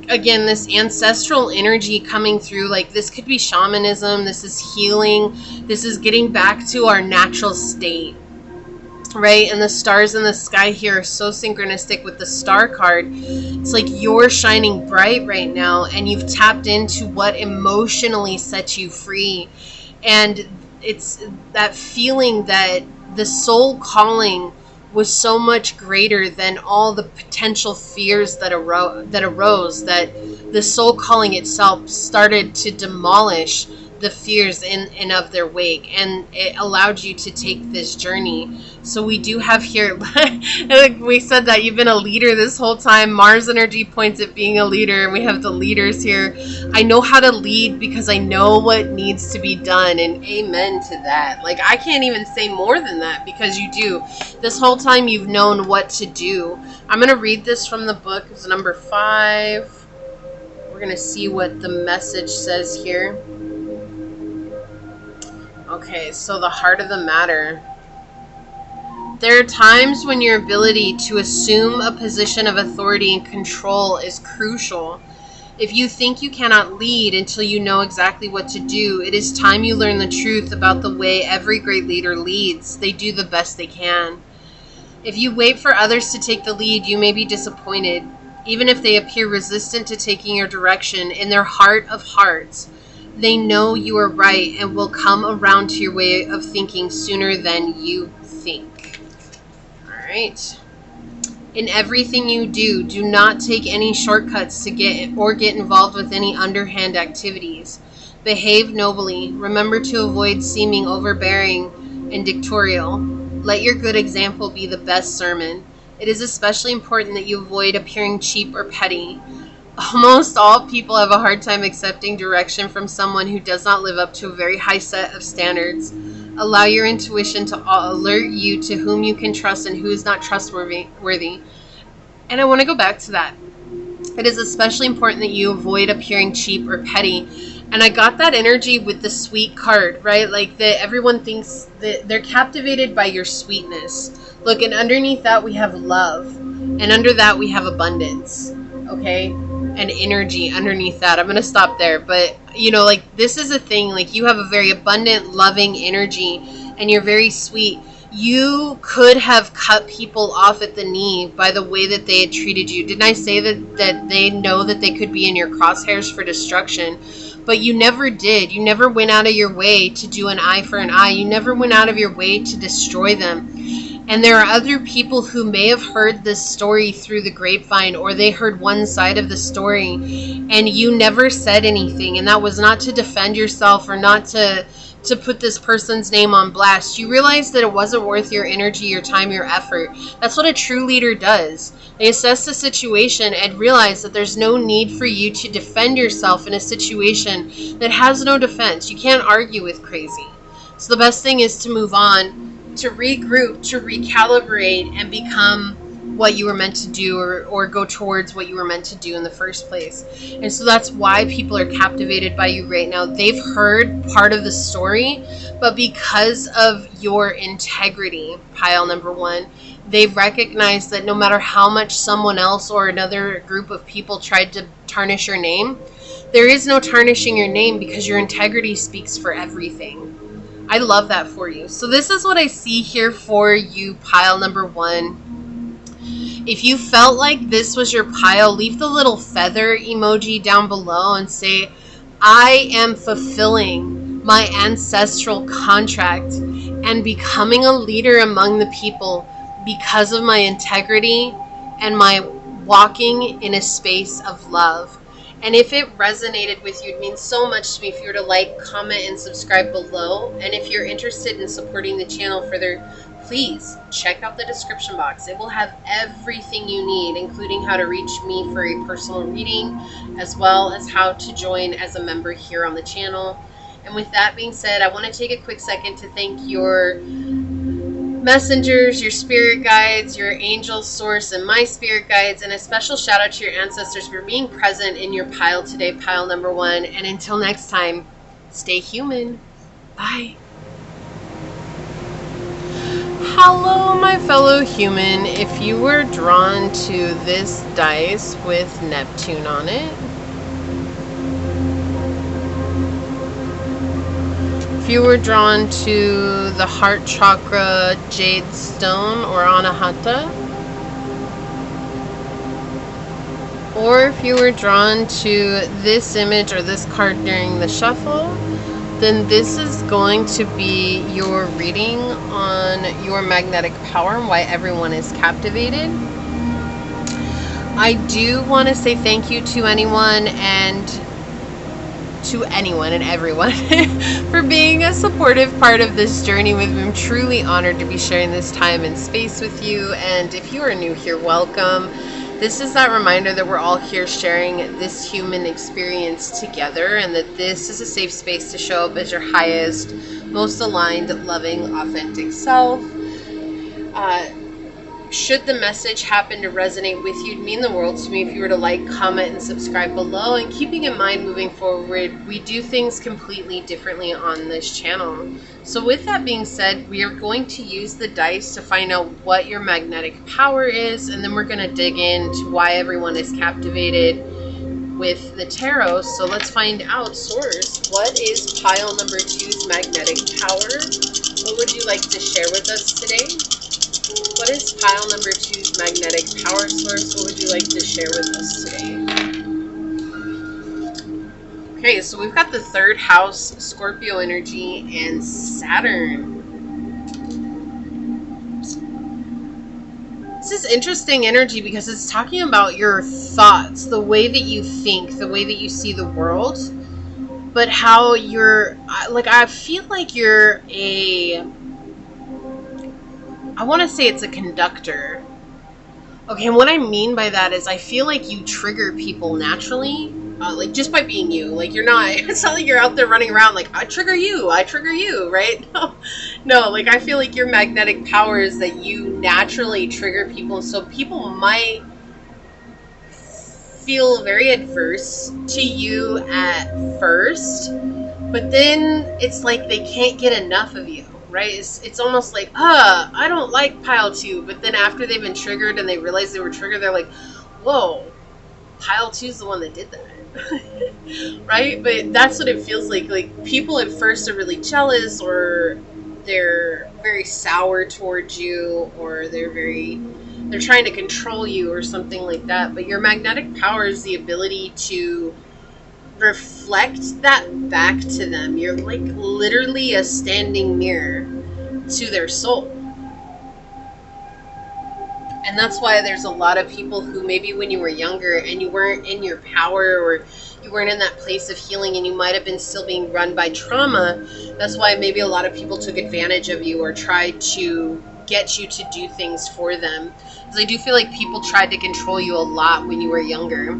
again, this ancestral energy coming through, like, this could be shamanism, this is healing, this is getting back to our natural state, right? And the stars in the sky here are so synchronistic with the star card. It's like you're shining bright right now, and you've tapped into what emotionally sets you free. And it's that feeling that the soul calling was so much greater than all the potential fears that arose, that the soul calling itself started to demolish the fears in and of their wake, and it allowed you to take this journey. So we do have here, like we said, that you've been a leader this whole time. Mars energy points at being a leader, and we have the leaders here. I know how to lead because I know what needs to be done, and amen to that. Like, I can't even say more than that, because you do. This whole time you've known what to do. I'm going to read this from the book. It's number 5. We're going to see what the message says here. Okay, so the heart of the matter. There are times when your ability to assume a position of authority and control is crucial. If you think you cannot lead until you know exactly what to do, it is time you learn the truth about the way every great leader leads. They do the best they can. If you wait for others to take the lead, you may be disappointed. Even if they appear resistant to taking your direction, in their heart of hearts, they know you are right and will come around to your way of thinking sooner than you think. All right. In everything you do, do not take any shortcuts to get involved with any underhand activities. Behave nobly. Remember to avoid seeming overbearing and dictatorial. Let your good example be the best sermon. It is especially important that you avoid appearing cheap or petty. Almost all people have a hard time accepting direction from someone who does not live up to a very high set of standards. Allow your intuition to alert you to whom you can trust and who is not trustworthy. And I want to go back to that. It is especially important that you avoid appearing cheap or petty. And I got that energy with the sweet card, right? Like that everyone thinks that they're captivated by your sweetness. Look, and underneath that we have love. And under that we have abundance. Okay? And energy underneath that. I'm going to stop there. But, you know, like this is a thing. Like you have a very abundant, loving energy. And you're very sweet. You could have cut people off at the knee by the way that they had treated you. Didn't I say that they know that they could be in your crosshairs for destruction? But you never did. You never went out of your way to do an eye for an eye. You never went out of your way to destroy them. And there are other people who may have heard this story through the grapevine, or they heard one side of the story, and you never said anything. And that was not to defend yourself or not to put this person's name on blast. You realized that it wasn't worth your energy, your time, your effort. That's what a true leader does. They assess the situation and realize that there's no need for you to defend yourself in a situation that has no defense. You can't argue with crazy. So the best thing is to move on, to regroup, to recalibrate, and become what you were meant to do, or go towards what you were meant to do in the first place. And so that's why people are captivated by you right now. They've heard part of the story, but because of your integrity, pile number one, they've recognized that no matter how much someone else or another group of people tried to tarnish your name, there is no tarnishing your name because your integrity speaks for everything. I love that for you. So this is what I see here for you, pile number one. If you felt like this was your pile, leave the little feather emoji down below and say, I am fulfilling my ancestral contract and becoming a leader among the people because of my integrity and my walking in a space of love. And if it resonated with you, it means so much to me if you were to like, comment, and subscribe below. And if you're interested in supporting the channel further, please check out the description box. It will have everything you need, including how to reach me for a personal reading, as well as how to join as a member here on the channel. And with that being said, I want to take a quick second to thank your messengers, your spirit guides, your angels, source, and my spirit guides, and a special shout out to your ancestors for being present in your pile today, pile number one. And until next time, stay human. Bye. Hello, my fellow human. If you were drawn to this dice with Neptune on it, if you were drawn to the heart chakra jade stone or anahata, or if you were drawn to this image or this card during the shuffle, then this is going to be your reading on your magnetic power and why everyone is captivated. I do want to say thank you to anyone and everyone for being a supportive part of this journey with me. I'm truly honored to be sharing this time and space with you. And if you are new here, welcome. This is that reminder that we're all here sharing this human experience together, and that this is a safe space to show up as your highest, most aligned, loving, authentic self. Should the message happen to resonate with you, it'd mean the world to me if you were to like, comment, and subscribe below. And keeping in mind, moving forward, we do things completely differently on this channel. So with that being said, we are going to use the dice to find out what your magnetic power is, and then we're going to dig into why everyone is captivated with the tarot. So let's find out, source, what is pile number two's magnetic power? What would you like to share with us today? What is pile number two's magnetic power, source? What would you like to share with us today? Okay, so we've got the third house, Scorpio energy, and Saturn. This is interesting energy because it's talking about your thoughts, the way that you think, the way that you see the world, but how you're, like, I feel like you're I want to say it's a conductor. Okay, and what I mean by that is I feel like you trigger people naturally, like just by being you. Like you're not, it's not like you're out there running around like, I trigger you, right? No, like I feel like your magnetic power is that you naturally trigger people, so people might feel very adverse to you at first, but then it's like they can't get enough of you. Right? It's almost like, I don't like pile 2. But then after they've been triggered and they realize they were triggered, they're like, whoa, pile 2's the one that did that. Right? But that's what it feels like. Like, people at first are really jealous, or they're very sour towards you, or they're trying to control you or something like that. But your magnetic power is the ability to reflect that back to them. You're like literally a standing mirror to their soul. And that's why there's a lot of people who maybe when you were younger and you weren't in your power, or you weren't in that place of healing, and you might have been still being run by trauma, that's why maybe a lot of people took advantage of you or tried to get you to do things for them. Because I do feel like people tried to control you a lot when you were younger,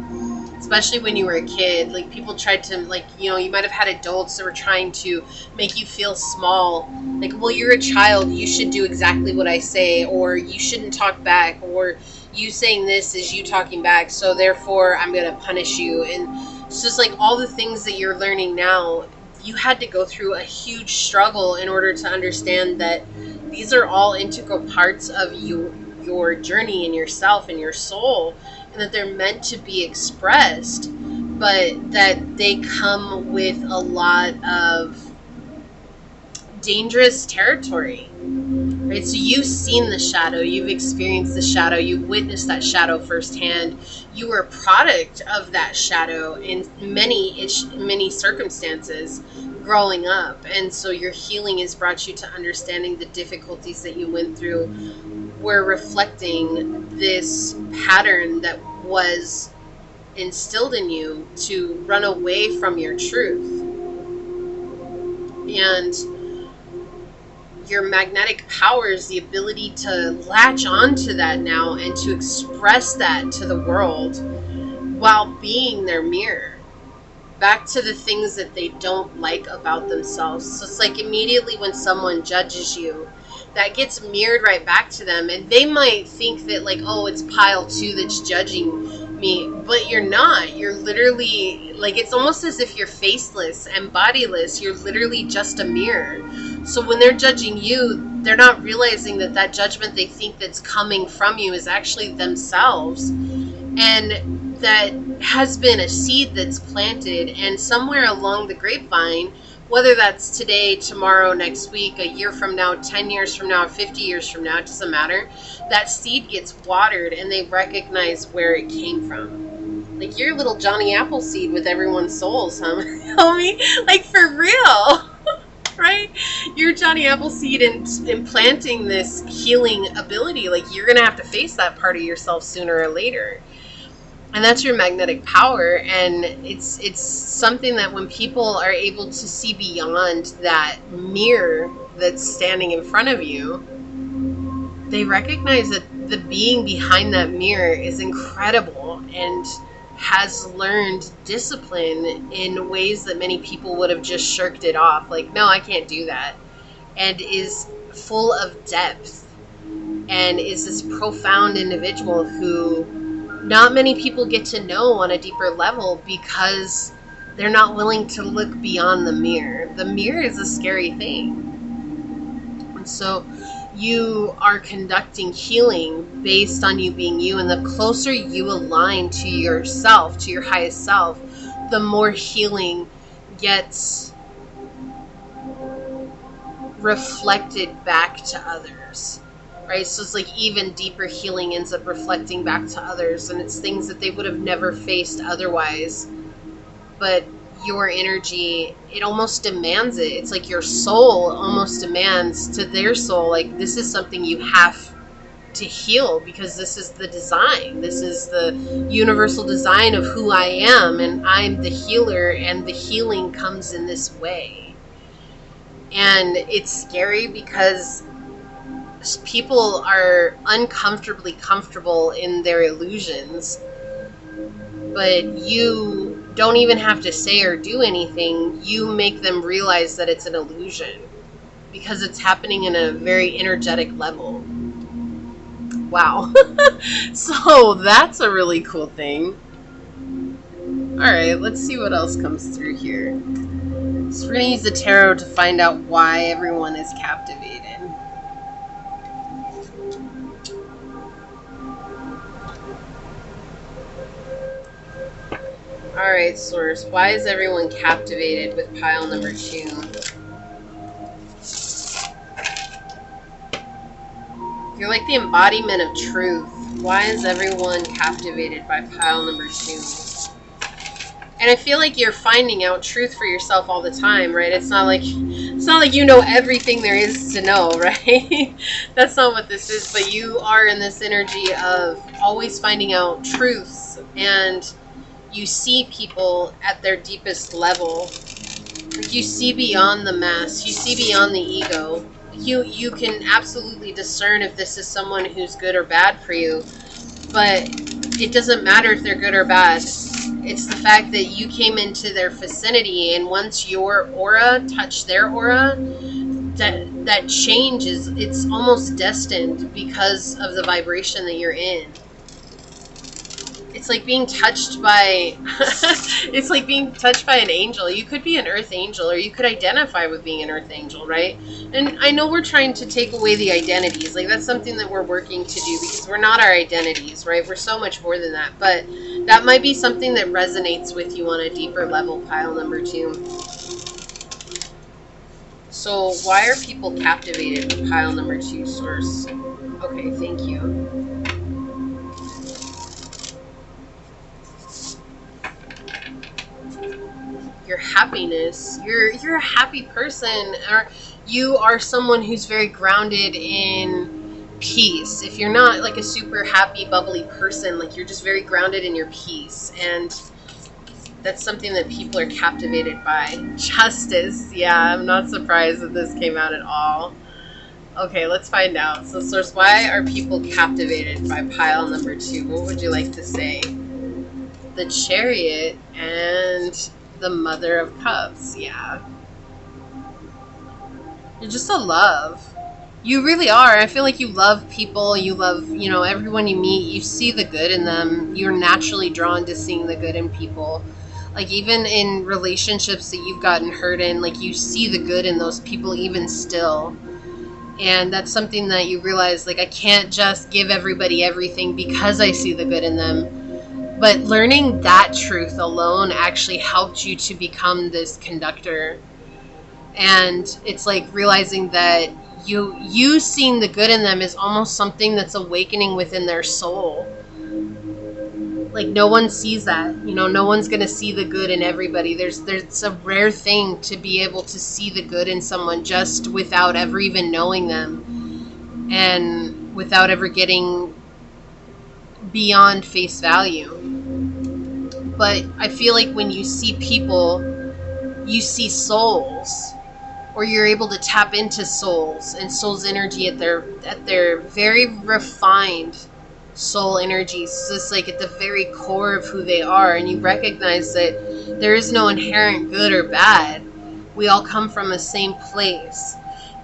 especially when you were a kid. Like, people tried to, like, you know, you might have had adults that were trying to make you feel small. Like, well, you're a child, you should do exactly what I say, or you shouldn't talk back, or you saying this is you talking back, so therefore I'm going to punish you. And it's just like all the things that you're learning now, you had to go through a huge struggle in order to understand that these are all integral parts of your journey and yourself and your soul, and that they're meant to be expressed, but that they come with a lot of dangerous territory, right? So you've seen the shadow, you've experienced the shadow, you've witnessed that shadow firsthand. You were a product of that shadow in many circumstances growing up, and so your healing has brought you to understanding the difficulties that you went through. We're reflecting this pattern that was instilled in you to run away from your truth. And your magnetic power is the ability to latch onto that now and to express that to the world while being their mirror back to the things that they don't like about themselves. So it's like immediately when someone judges you, that gets mirrored right back to them, and they might think that, like, oh, it's pile 2 that's judging me, but you're not. You're literally, like, it's almost as if you're faceless and bodiless. You're literally just a mirror. So when they're judging you, they're not realizing that that judgment they think that's coming from you is actually themselves, and that has been a seed that's planted, and somewhere along the grapevine, whether that's today, tomorrow, next week, a year from now, 10 years from now, 50 years from now, it doesn't matter. That seed gets watered and they recognize where it came from. Like, you're a little Johnny Appleseed with everyone's souls, huh? Homie? Like, for real. Right? You're Johnny Appleseed and planting this healing ability. Like, you're going to have to face that part of yourself sooner or later. And that's your magnetic power, and it's something that when people are able to see beyond that mirror that's standing in front of you, they recognize that the being behind that mirror is incredible and has learned discipline in ways that many people would have just shirked it off. Like, no, I can't do that. And is full of depth and is this profound individual who not many people get to know on a deeper level because they're not willing to look beyond the mirror. The mirror is a scary thing. And so you are conducting healing based on you being you, and the closer you align to yourself, to your highest self, the more healing gets reflected back to others. Right? So it's like even deeper healing ends up reflecting back to others, and it's things that they would have never faced otherwise. But your energy, it almost demands it. It's like your soul almost demands to their soul, like, this is something you have to heal, because this is the design. This is the universal design of who I am, and I'm the healer, and the healing comes in this way. And it's scary because people are uncomfortably comfortable in their illusions, but you don't even have to say or do anything. You make them realize that it's an illusion because it's happening in a very energetic level. Wow. So that's a really cool thing. Alright, let's see what else comes through here. So we're going to use the tarot to find out why everyone is captivated. Alright, Source, why is everyone captivated with pile number 2? You're like the embodiment of truth. Why is everyone captivated by pile number 2? And I feel like you're finding out truth for yourself all the time, right? It's not like you know everything there is to know, right? That's not what this is, but you are in this energy of always finding out truths, and you see people at their deepest level. Like, you see beyond the mask, you see beyond the ego. You can absolutely discern if this is someone who's good or bad for you, but it doesn't matter if they're good or bad. It's the fact that you came into their vicinity, and once your aura touched their aura, that change is, it's almost destined because of the vibration that you're in. It's like being touched by it's like being touched by an angel. You could be an earth angel, or you could identify with being an earth angel, right? And I know we're trying to take away the identities. Like, that's something that we're working to do, because we're not our identities, right? We're so much more than that. But that might be something that resonates with you on a deeper level, pile number 2. So why are people captivated with pile number 2, Source? Okay, thank you. Your happiness. You're a happy person, or you are someone who's very grounded in peace. If you're not like a super happy, bubbly person, like, you're just very grounded in your peace, and that's something that people are captivated by. Justice. Yeah, I'm not surprised that this came out at all. Okay, let's find out. So, Source, why are people captivated by pile number 2? What would you like to say? The Chariot and the Mother of Cups. Yeah. You're just a love. You really are. I feel like you love people. You love, everyone you meet. You see the good in them. You're naturally drawn to seeing the good in people. Like, even in relationships that you've gotten hurt in, like, you see the good in those people even still. And that's something that you realize, like, I can't just give everybody everything because I see the good in them. But learning that truth alone actually helped you to become this conductor. And it's like realizing that you seeing the good in them is almost something that's awakening within their soul. Like, no one sees that. No one's going to see the good in everybody. There's a rare thing to be able to see the good in someone just without ever even knowing them, and without ever getting beyond face value. But I feel like when you see people, you see souls, or you're able to tap into souls and souls' energy at their very refined soul energies. So it's like at the very core of who they are, and you recognize that there is no inherent good or bad. We all come from the same place.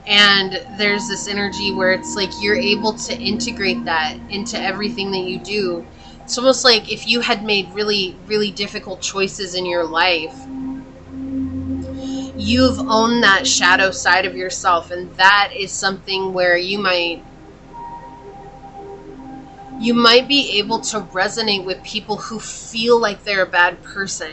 And there's this energy where it's like you're able to integrate that into everything that you do. It's almost like if you had made really, really difficult choices in your life, you've owned that shadow side of yourself, and that is something where you might be able to resonate with people who feel like they're a bad person.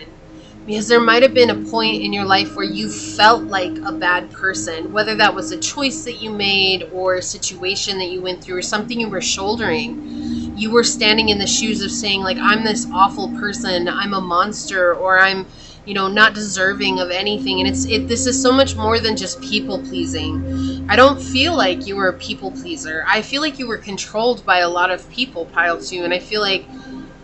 Because there might have been a point in your life where you felt like a bad person, whether that was a choice that you made or a situation that you went through or something you were shouldering. You were standing in the shoes of saying, like, I'm this awful person, I'm a monster, or I'm, not deserving of anything. And this is so much more than just people pleasing. I don't feel like you were a people pleaser. I feel like you were controlled by a lot of people, pile 2, and I feel like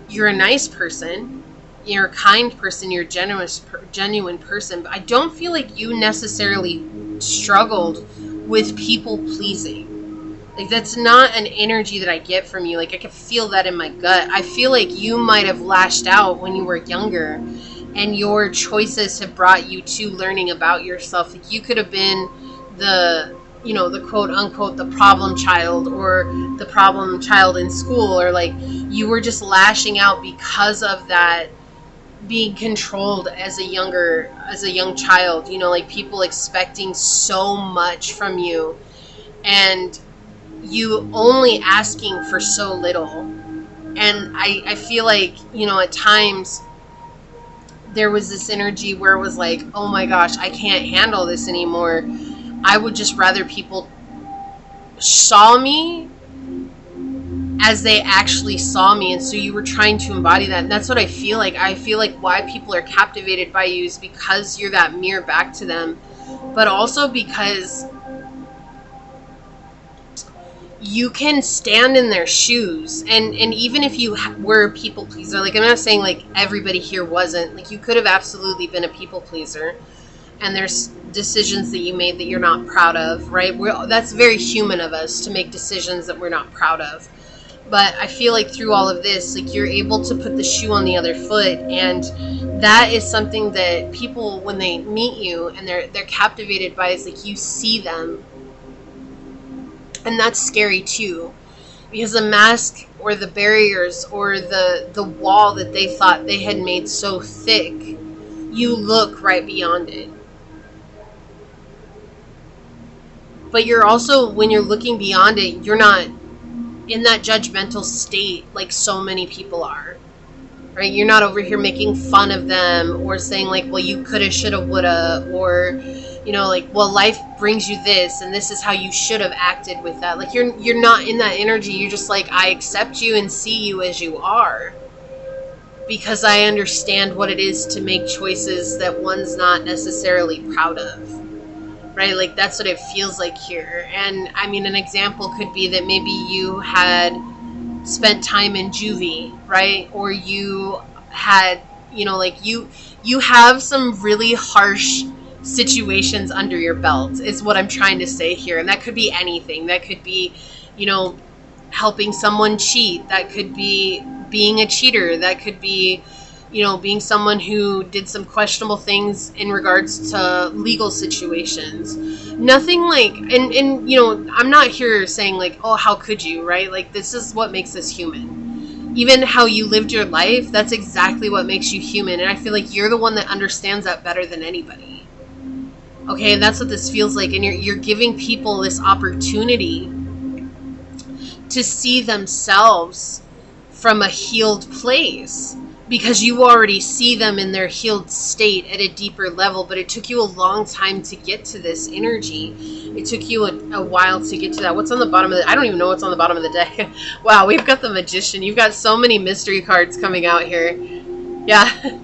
you're a nice person, you're a kind person, you're a genuine person, but I don't feel like you necessarily struggled with people pleasing. Like, that's not an energy that I get from you. Like, I can feel that in my gut. I feel like you might have lashed out when you were younger, and your choices have brought you to learning about yourself. Like, you could have been the quote unquote the problem child, or the problem child in school, or like you were just lashing out because of that, being controlled as a young child, like people expecting so much from you, and you only asking for so little. And I feel like, at times there was this energy where it was like, oh my gosh, I can't handle this anymore. I would just rather people saw me as they actually saw me. And so you were trying to embody that. And that's what I feel like. I feel like why people are captivated by you is because you're that mirror back to them, but also because you can stand in their shoes. And even if you were a people pleaser, like, I'm not saying like everybody here wasn't, like, you could have absolutely been a people pleaser, and there's decisions that you made that you're not proud of, right? That's very human of us to make decisions that we're not proud of. But I feel like through all of this, like, you're able to put the shoe on the other foot, and that is something that people, when they meet you and they're captivated by, is like, you see them. And that's scary too, because the mask or the barriers or the wall that they thought they had made so thick, you look right beyond it. But you're also, when you're looking beyond it, you're not in that judgmental state like so many people are, right? You're not over here making fun of them or saying like, well, you coulda, shoulda, woulda, or, like, well, life brings you this and this is how you should have acted with that. Like, you're not in that energy. You're just like, I accept you and see you as you are, because I understand what it is to make choices that one's not necessarily proud of. Right? Like, that's what it feels like here. And I mean, an example could be that maybe you had spent time in juvie, right? Or you had, like, you have some really harsh situations under your belt, is what I'm trying to say here. And that could be anything. That could be, helping someone cheat. That could be being a cheater. That could be, being someone who did some questionable things in regards to legal situations. Nothing like, and I'm not here saying like, oh, how could you, right? Like, this is what makes us human. Even how you lived your life, that's exactly what makes you human. And I feel like you're the one that understands that better than anybody. Okay, and that's what this feels like. And you're giving people this opportunity to see themselves from a healed place, because you already see them in their healed state at a deeper level. But it took you a long time to get to this energy. It took you a while to get to that. What's on the bottom of the, I don't even know what's on the bottom of the deck. Wow, we've got the Magician. You've got so many mystery cards coming out here. Yeah.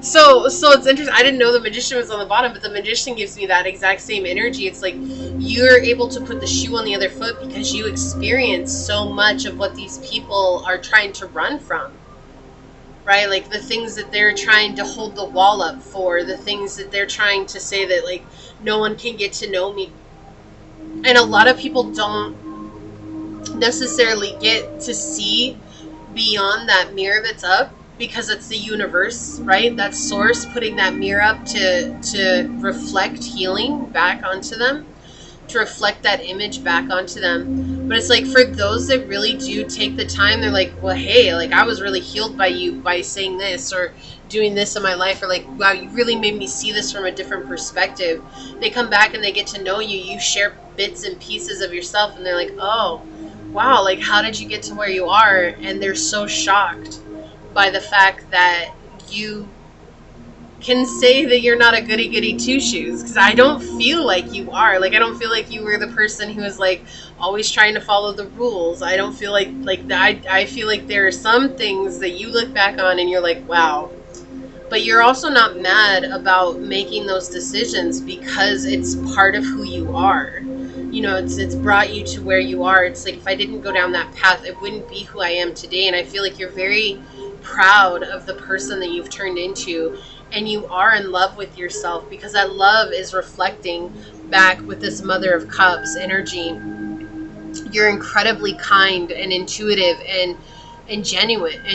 So it's interesting. I didn't know the Magician was on the bottom, but the Magician gives me that exact same energy. It's like you're able to put the shoe on the other foot because you experience so much of what these people are trying to run from. Right? Like, the things that they're trying to hold the wall up for, the things that they're trying to say that, like, no one can get to know me. And a lot of people don't necessarily get to see beyond that mirror that's up, because it's the universe, right? That source putting that mirror up to reflect healing back onto them, to reflect that image back onto them. But it's like, for those that really do take the time, they're like, well, hey, like, I was really healed by you by saying this or doing this in my life, or like, wow, you really made me see this from a different perspective. They come back and they get to know you. You share bits and pieces of yourself, and they're like, oh, wow, like, how did you get to where you are? And they're so shocked by the fact that you can say that you're not a goody-goody two-shoes, because I don't feel like you are. Like, I don't feel like you were the person who is like always trying to follow the rules. I don't feel like that. I feel like there are some things that you look back on and you're like, wow, But you're also not mad about making those decisions because it's part of who you are. You know, it's brought you to where you are. It's like, if I didn't go down that path, it wouldn't be who I am today. And I feel like you're very proud of the person that you've turned into, and you are in love with yourself, because that love is reflecting back with this Mother of Cups energy. You're incredibly kind and intuitive and genuine.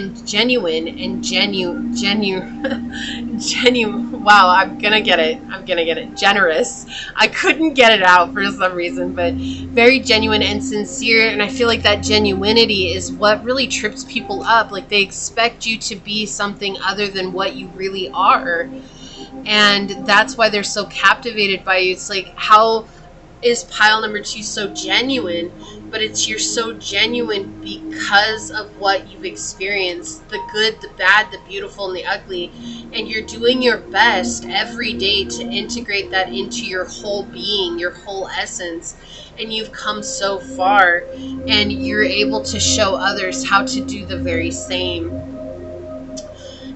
Wow, I'm gonna get it. Generous. I couldn't get it out for some reason, but very genuine and sincere. And I feel like that genuinity is what really trips people up. Like, they expect you to be something other than what you really are. And that's why they're so captivated by you. It's like, how is pile number 2 so genuine? But you're so genuine because of what you've experienced, the good, the bad, the beautiful, and the ugly. And you're doing your best every day to integrate that into your whole being, your whole essence. And you've come so far, and you're able to show others how to do the very same.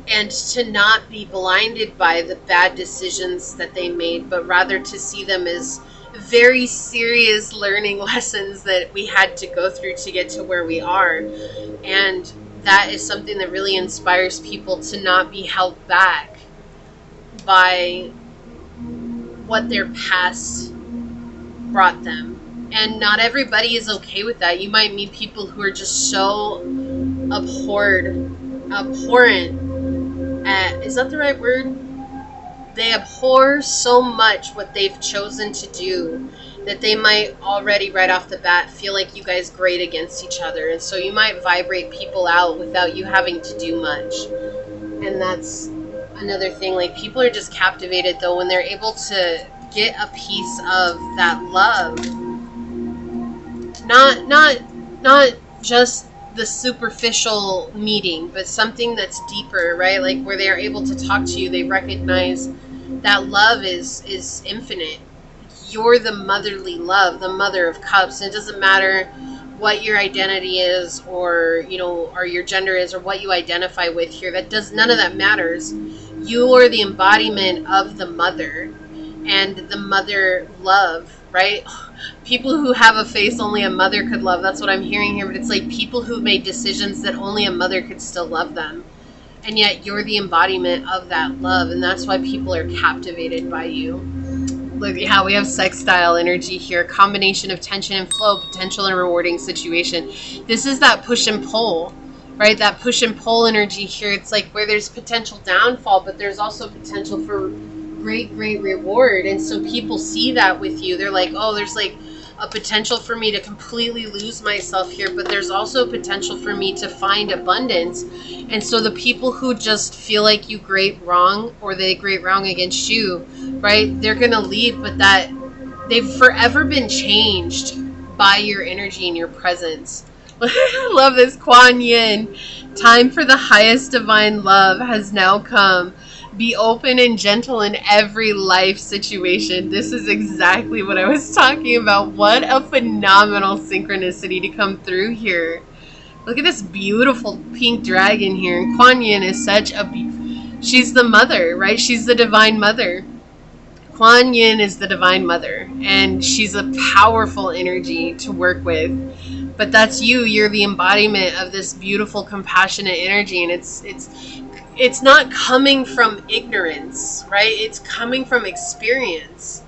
And to not be blinded by the bad decisions that they made, but rather to see them as very serious learning lessons that we had to go through to get to where we are. And that is something that really inspires people, to not be held back by what their past brought them. And not everybody is okay with that. You might meet people who are just so abhorrent at, is that the right word? They abhor so much what they've chosen to do that they might already right off the bat feel like you guys grate against each other. And so you might vibrate people out without you having to do much. And that's another thing. Like, people are just captivated, though, when they're able to get a piece of that love. Not just the superficial meeting, but something that's deeper, right? Like, where they are able to talk to you, they recognize that love is infinite. You're the motherly love, the Mother of Cups. And it doesn't matter what your identity is, or, you know, or your gender is, or what you identify with here. None of that matters. You are the embodiment of the mother, and the mother love, right? People who have a face only a mother could love. That's what I'm hearing here. But it's like people who made decisions that only a mother could still love them. And yet you're the embodiment of that love. And that's why people are captivated by you. Look at how we have sextile energy here. Combination of tension and flow, potential and rewarding situation. This is that push and pull, right? That push and pull energy here. It's like where there's potential downfall, but there's also potential for great reward. And so people see that with you. They're like, oh, there's like a potential for me to completely lose myself here, but there's also potential for me to find abundance. And so the people who just feel like you grate wrong, or they grate wrong against you, right, they're gonna leave, but that they've forever been changed by your energy and your presence. I love this. Kuan Yin, time for the highest divine love has now come. Be open and gentle in every life situation. This is exactly what I was talking about. What a phenomenal synchronicity to come through here. Look at this beautiful pink dragon here. And Kuan Yin is such a... she's the mother, right? She's the divine mother. Kuan Yin is the divine mother. And she's a powerful energy to work with. But that's you. You're the embodiment of this beautiful, compassionate energy. And it's not coming from ignorance, right? It's coming from experience.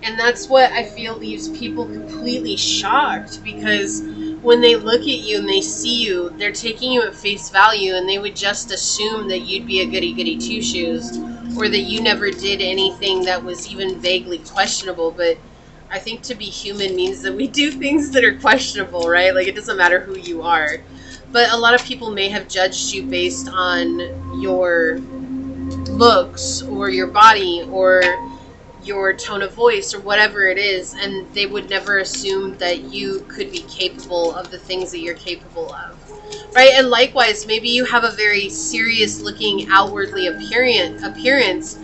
And that's what I feel leaves people completely shocked, because when they look at you and they see you, they're taking you at face value, and they would just assume that you'd be a goody-goody two-shoes, or that you never did anything that was even vaguely questionable. But I think to be human means that we do things that are questionable, right? Like, it doesn't matter who you are. But a lot of people may have judged you based on your looks, or your body, or your tone of voice, or whatever it is, and they would never assume that you could be capable of the things that you're capable of, right? And likewise, maybe you have a very serious looking outwardly appearance,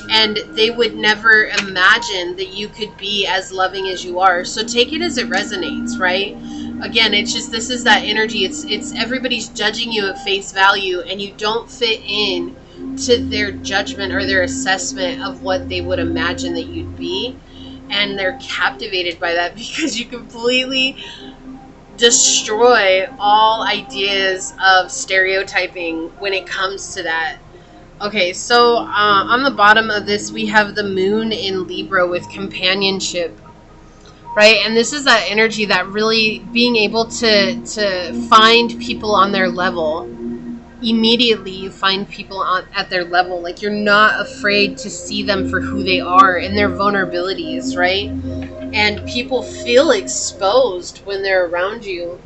and they would never imagine that you could be as loving as you are. So take it as it resonates, right? Again, it's just, this is that energy. It's everybody's judging you at face value, and you don't fit in to their judgment or their assessment of what they would imagine that you'd be. And they're captivated by that because you completely destroy all ideas of stereotyping when it comes to that. Okay, so on the bottom of this, we have the moon in Libra with companionship, right? And this is that energy that really being able to find people on their level. Immediately you find people at their level. Like, you're not afraid to see them for who they are and their vulnerabilities, right? And people feel exposed when they're around you.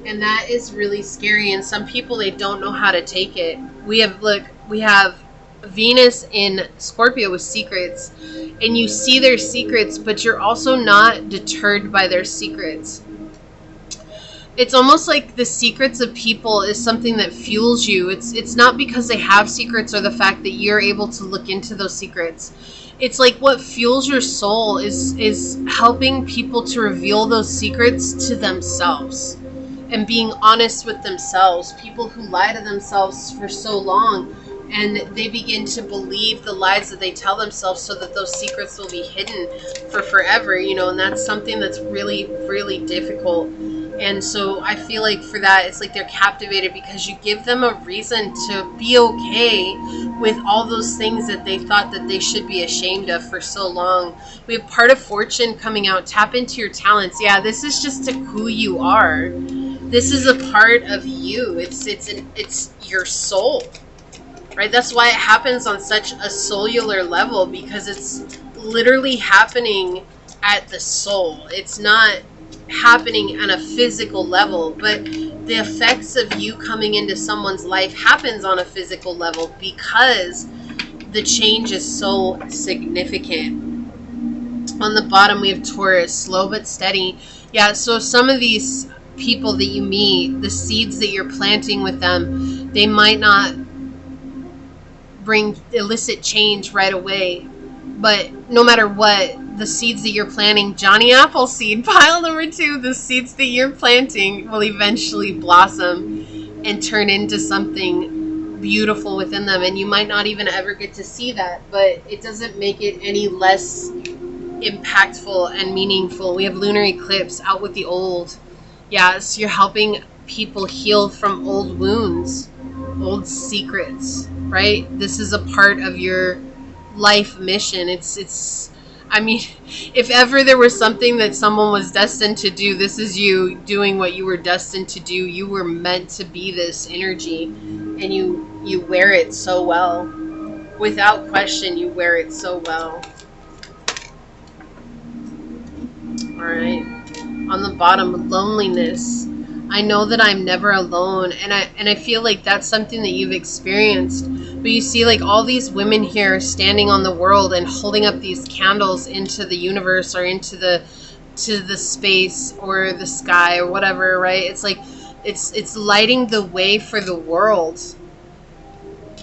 And that is really scary. And some people, they don't know how to take it. We have Venus in Scorpio with secrets. And you see their secrets, but you're also not deterred by their secrets. It's almost like the secrets of people is something that fuels you. It's not because they have secrets or the fact that you're able to look into those secrets. It's like what fuels your soul is helping people to reveal those secrets to themselves and being honest with themselves. People who lie to themselves for so long, and they begin to believe the lies that they tell themselves so that those secrets will be hidden for forever, and that's something that's really, really difficult. And so I feel like for that, it's like they're captivated because you give them a reason to be okay with all those things that they thought that they should be ashamed of for so long. We have part of fortune coming out. Tap into your talents. Yeah, this is just who you are. This is a part of you. It's your soul, right? That's why it happens on such a cellular level, because it's literally happening at the soul. It's not happening on a physical level, but the effects of you coming into someone's life happens on a physical level because the change is so significant. On the bottom we have Taurus, slow but steady. Yeah, so some of these people that you meet, the seeds that you're planting with them, they might not bring illicit change right away, but no matter what, the seeds that you're planting, Johnny Appleseed, pile number 2, the seeds that you're planting will eventually blossom and turn into something beautiful within them. And you might not even ever get to see that, but it doesn't make it any less impactful and meaningful. We have lunar eclipse out with the old. Yeah, so you're helping people heal from old wounds, old secrets, right? This is a part of your life mission. I mean, if ever there was something that someone was destined to do, this is you doing what you were destined to do. You were meant to be this energy, and you wear it so well. Without question, you wear it so well. Alright. On the bottom, loneliness. I know that I'm never alone, and I feel like that's something that you've experienced. But you see, like, all these women here standing on the world and holding up these candles into the universe or into the space or the sky or whatever, right? It's like it's lighting the way for the world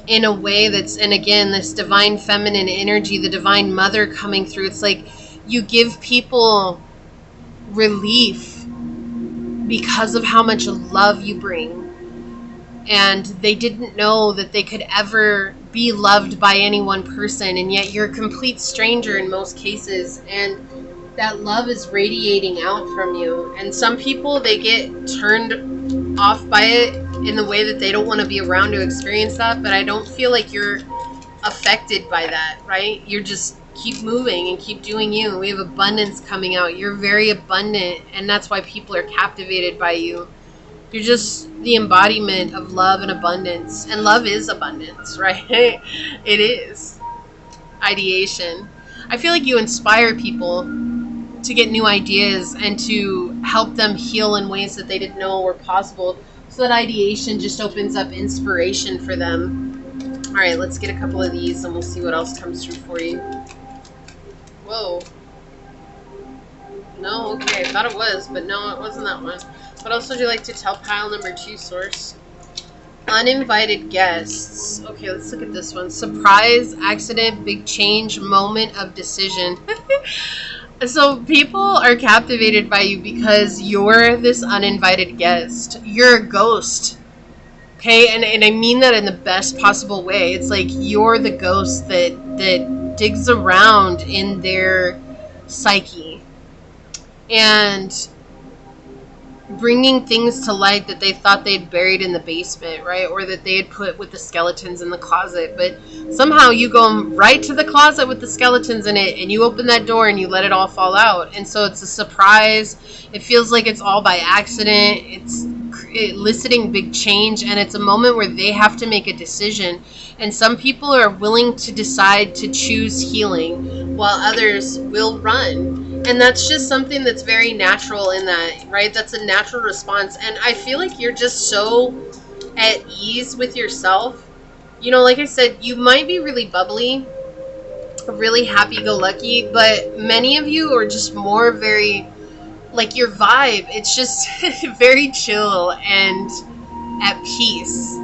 in a way that's, and again, this divine feminine energy, the divine mother coming through. It's like you give people relief because of how much love you bring. And they didn't know that they could ever be loved by any one person, and yet you're a complete stranger in most cases, and that love is radiating out from you. And some people, they get turned off by it in the way that they don't want to be around to experience that, but I don't feel like you're affected by that, right? You're just keep moving and keep doing you. We have abundance coming out. You're very abundant, and that's why people are captivated by you. You're just the embodiment of love and abundance. And love is abundance, right? It is. Ideation. I feel like you inspire people to get new ideas and to help them heal in ways that they didn't know were possible. So that ideation just opens up inspiration for them. All right, let's get a couple of these and we'll see what else comes through for you. Whoa. No, okay, I thought it was, but no, it wasn't that one. What else would you like to tell pile number 2, source? Uninvited guests. Okay, let's look at this one. Surprise, accident, big change, moment of decision. So people are captivated by you because you're this uninvited guest. You're a ghost Okay, and I mean that in the best possible way. It's like you're the ghost that digs around in their psyche and bringing things to light that they thought they'd buried in the basement, right? Or that they had put with the skeletons in the closet. But somehow you go right to the closet with the skeletons in it and you open that door and you let it all fall out. And so it's a surprise. It feels like it's all by accident. It's eliciting big change, and it's a moment where they have to make a decision. And some people are willing to decide to choose healing while others will run. And that's just something that's very natural in that, right? That's a natural response. And I feel like you're just so at ease with yourself. You know, like I said, you might be really bubbly, really happy-go-lucky, but many of you are just more very, like your vibe, it's just very chill and at peace.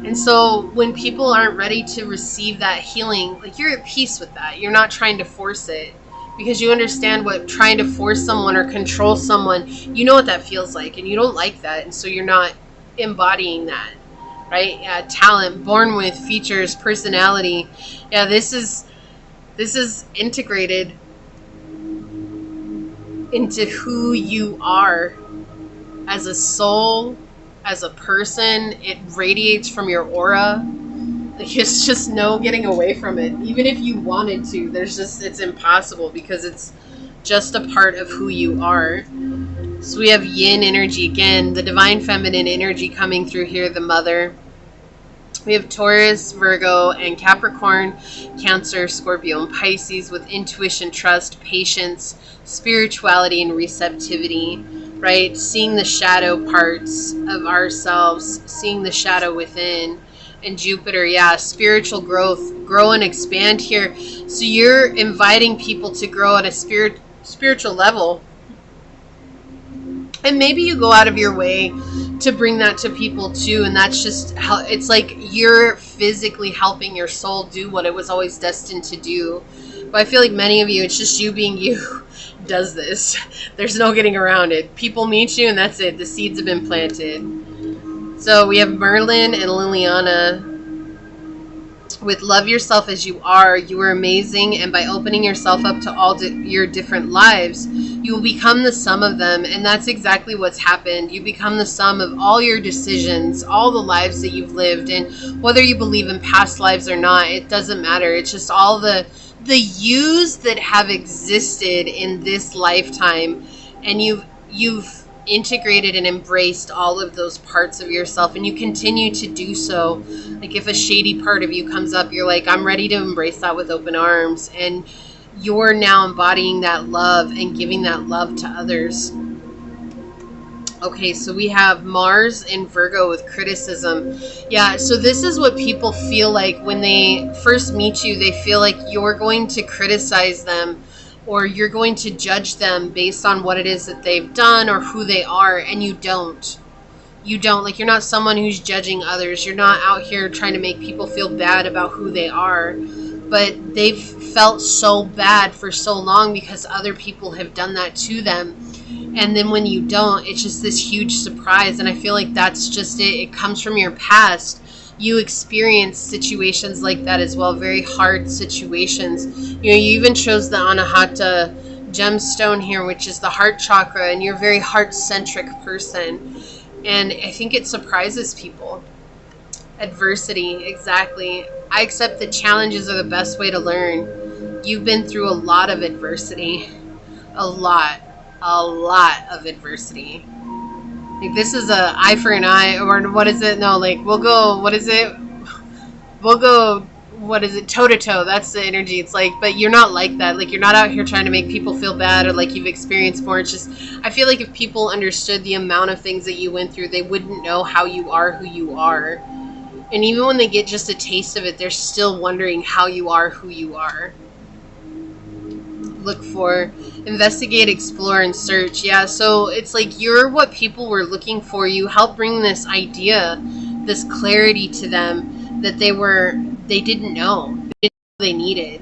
And so when people aren't ready to receive that healing, like you're at peace with that. You're not trying to force it. Because you understand what trying to force someone or control someone, you know what that feels like, and you don't like that, and so you're not embodying that, right? Yeah, talent, born with, features, personality. Yeah, this is integrated into who you are as a soul, as a person. It radiates from your aura. There's just no getting away from it. Even if you wanted to, it's impossible because it's just a part of who you are. So we have yin energy again, the divine feminine energy coming through here, the mother. We have Taurus, Virgo, and Capricorn, Cancer, Scorpio, and Pisces with intuition, trust, patience, spirituality, and receptivity, right? Seeing the shadow parts of ourselves, seeing the shadow within. And Jupiter, yeah, spiritual growth, grow and expand here. So you're inviting people to grow at a spiritual level. And maybe you go out of your way to bring that to people too. And that's just how it's like you're physically helping your soul do what it was always destined to do. But I feel like many of you, it's just you being you does this. There's no getting around it. People meet you and that's it. The seeds have been planted. So we have Merlin and Liliana with love yourself as you are. You are amazing, and by opening yourself up to all your different lives, you will become the sum of them, and that's exactly what's happened. You become the sum of all your decisions, all the lives that you've lived, and whether you believe in past lives or not, it doesn't matter. It's just all the yous that have existed in this lifetime, and you've integrated and embraced all of those parts of yourself, and you continue to do so. Like if a shady part of you comes up, you're like, I'm ready to embrace that with open arms, and you're now embodying that love and giving that love to others. Okay, so we have Mars in Virgo with criticism. Yeah, so this is what people feel like when they first meet you. They feel like you're going to criticize them, or you're going to judge them based on what it is that they've done or who they are, and you don't. You don't. Like, you're not someone who's judging others. You're not out here trying to make people feel bad about who they are. But they've felt so bad for so long because other people have done that to them. And then when you don't, it's just this huge surprise. And I feel like that's just it. It comes from your past. You experience situations like that as well, very hard situations. You know, you even chose the Anahata gemstone here, which is the heart chakra, and you're a very heart-centric person. And I think it surprises people. Adversity, exactly. I accept that challenges are the best way to learn. You've been through a lot of adversity. A lot of adversity. Like, this is a eye for an eye, or what is it? No, like, we'll go, what is it? We'll go, what is it? Toe to toe. That's the energy. It's like, but you're not like that. Like, you're not out here trying to make people feel bad or like you've experienced more. It's just, I feel like if people understood the amount of things that you went through, they wouldn't know how you are who you are. And even when they get just a taste of it, they're still wondering how you are who you are. Look for, investigate, explore, and search. Yeah, so it's like you're what people were looking for. You help bring this idea, this clarity to them that they didn't know they needed.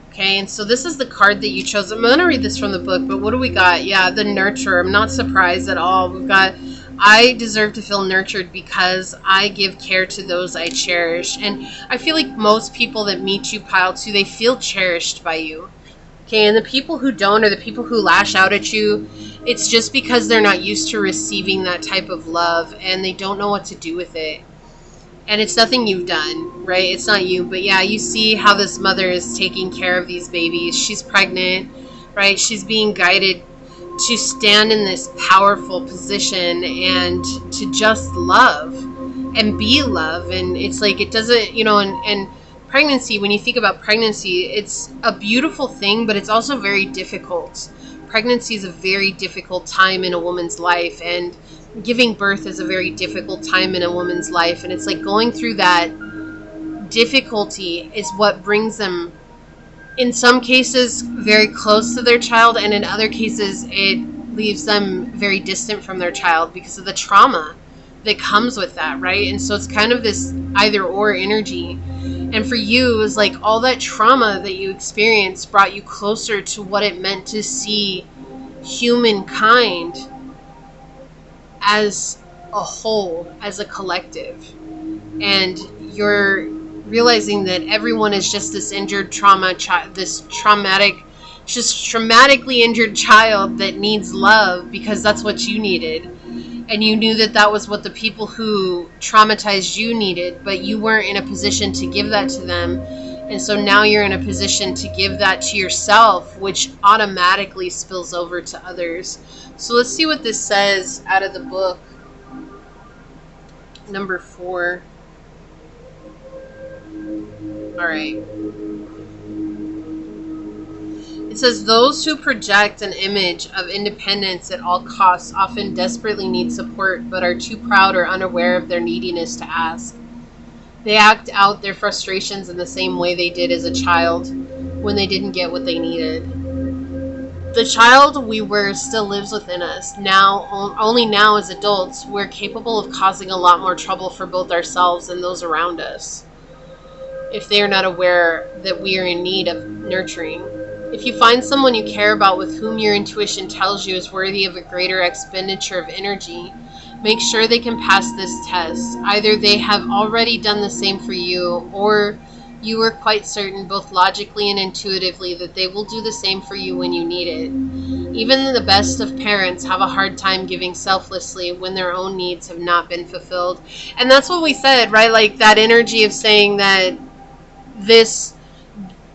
Okay, and so this is the card that you chose. I'm going to read this from the book, but what do we got? Yeah, the nurturer. I'm not surprised at all. We've got I deserve to feel nurtured because I give care to those I cherish. And I feel like most people that meet you, Pile 2, they feel cherished by you. Okay, and the people who don't, or the people who lash out at you, it's just because they're not used to receiving that type of love and they don't know what to do with it. And it's nothing you've done, right? It's not you. But yeah, you see how this mother is taking care of these babies. She's pregnant, right? She's being guided to stand in this powerful position and to just love and be love. And it's like, it doesn't, and pregnancy, when you think about pregnancy, it's a beautiful thing, but it's also very difficult. Pregnancy is a very difficult time in a woman's life, and giving birth is a very difficult time in a woman's life. And it's like going through that difficulty is what brings them, in some cases, very close to their child, and in other cases, it leaves them very distant from their child because of the trauma that comes with that, right? And so it's kind of this either or energy. And for you, it was like all that trauma that you experienced brought you closer to what it meant to see humankind as a whole, as a collective. And you're realizing that everyone is just this injured traumatically injured child that needs love because that's what you needed. And you knew that that was what the people who traumatized you needed, but you weren't in a position to give that to them. And so now you're in a position to give that to yourself, which automatically spills over to others. So let's see what this says out of the book. Number 4. All right. It says, those who project an image of independence at all costs often desperately need support, but are too proud or unaware of their neediness to ask. They act out their frustrations in the same way they did as a child when they didn't get what they needed. The child we were still lives within us. Now, only now as adults, we're capable of causing a lot more trouble for both ourselves and those around us, if they are not aware that we are in need of nurturing. If you find someone you care about with whom your intuition tells you is worthy of a greater expenditure of energy, make sure they can pass this test. Either they have already done the same for you, or you are quite certain, both logically and intuitively, that they will do the same for you when you need it. Even the best of parents have a hard time giving selflessly when their own needs have not been fulfilled. And that's what we said, right? Like that energy of saying that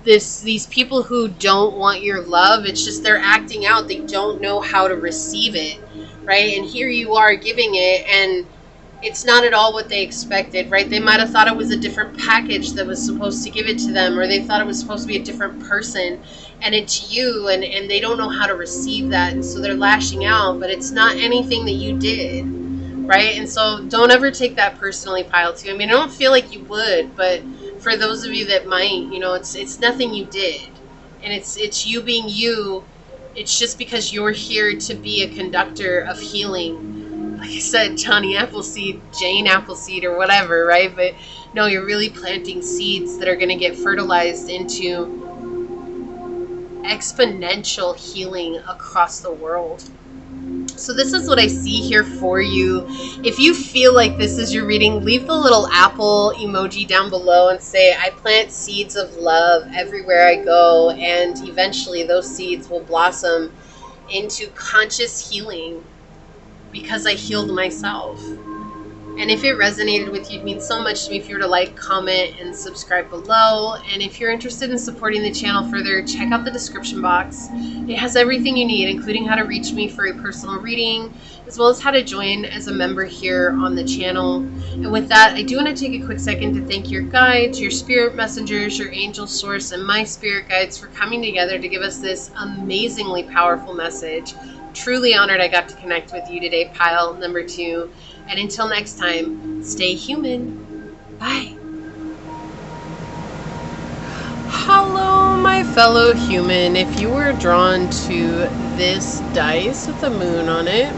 these people who don't want your love, it's just they're acting out. They don't know how to receive it, right? And here you are giving it, and it's not at all what they expected, right? They might have thought it was a different package that was supposed to give it to them, or they thought it was supposed to be a different person, and it's you, and they don't know how to receive that, and so they're lashing out, but it's not anything that you did, right? And so don't ever take that personally, Pile 2. I mean, I don't feel like you would, but for those of you that might, it's nothing you did, and it's you being you. It's just because you're here to be a conductor of healing. Like I said, Johnny Appleseed, Jane Appleseed, or whatever, right? But no, you're really planting seeds that are going to get fertilized into exponential healing across the world. So this is what I see here for you. If you feel like this is your reading, leave the little apple emoji down below and say, I plant seeds of love everywhere I go, and eventually those seeds will blossom into conscious healing because I healed myself. And if it resonated with you, it means so much to me if you were to like, comment, and subscribe below. And if you're interested in supporting the channel further, check out the description box. It has everything you need, including how to reach me for a personal reading, as well as how to join as a member here on the channel. And with that, I do want to take a quick second to thank your guides, your spirit messengers, your angel source, and my spirit guides for coming together to give us this amazingly powerful message. Truly honored I got to connect with you today, Pile number 2. And until next time, stay human. Bye. Hello, my fellow human. If you were drawn to this dice with the moon on it,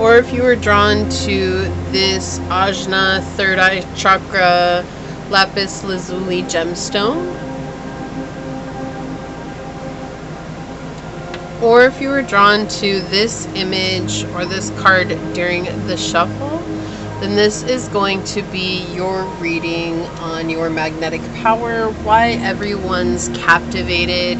or if you were drawn to this Ajna third eye chakra lapis lazuli gemstone, or if you were drawn to this image or this card during the shuffle, then this is going to be your reading on your magnetic power, why everyone's captivated.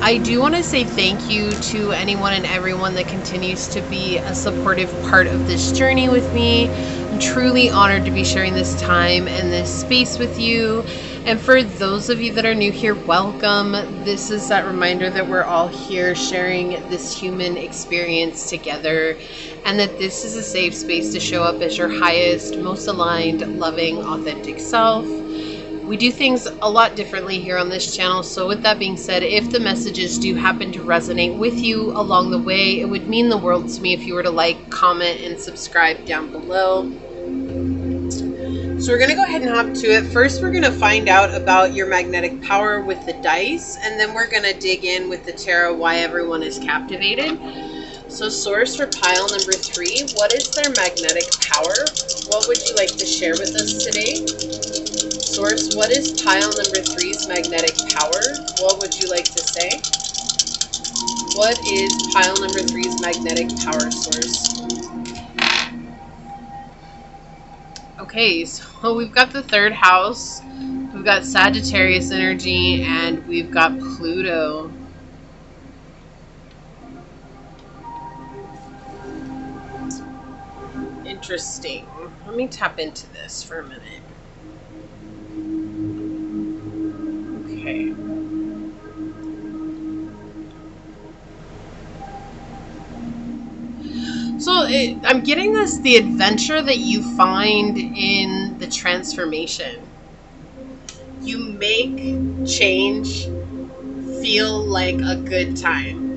I do want to say thank you to anyone and everyone that continues to be a supportive part of this journey with me. I'm truly honored to be sharing this time and this space with you. And for those of you that are new here, welcome. This is that reminder that we're all here sharing this human experience together, and that this is a safe space to show up as your highest, most aligned, loving, authentic self. We do things a lot differently here on this channel, so with that being said, if the messages do happen to resonate with you along the way, it would mean the world to me if you were to like, comment, and subscribe down below. So we're going to go ahead and hop to it. First, we're going to find out about your magnetic power with the dice, and then we're going to dig in with the tarot, why everyone is captivated. So source for pile number 3, what is their magnetic power? What would you like to share with us today? Source, what is pile number 3's magnetic power? What would you like to say? What is pile number 3's magnetic power, source? Okay, so we've got the 3rd house, we've got Sagittarius energy, and we've got Pluto. Interesting. Let me tap into this for a minute. Okay. So I'm getting the adventure that you find in the transformation. You make change feel like a good time.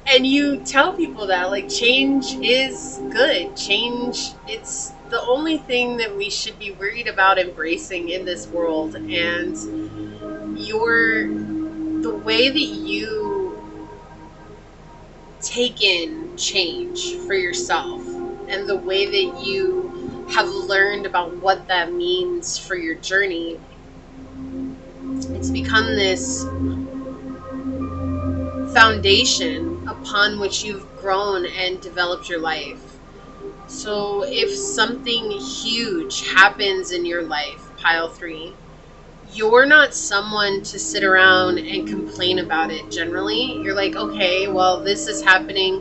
And you tell people that, like, change is good. Change, it's the only thing that we should be worried about embracing in this world. And the way that you take in change for yourself and the way that you have learned about what that means for your journey, it's become this foundation upon which you've grown and developed your life. So if something huge happens in your life, pile 3, you're not someone to sit around and complain about it generally. You're like, okay, well, this is happening.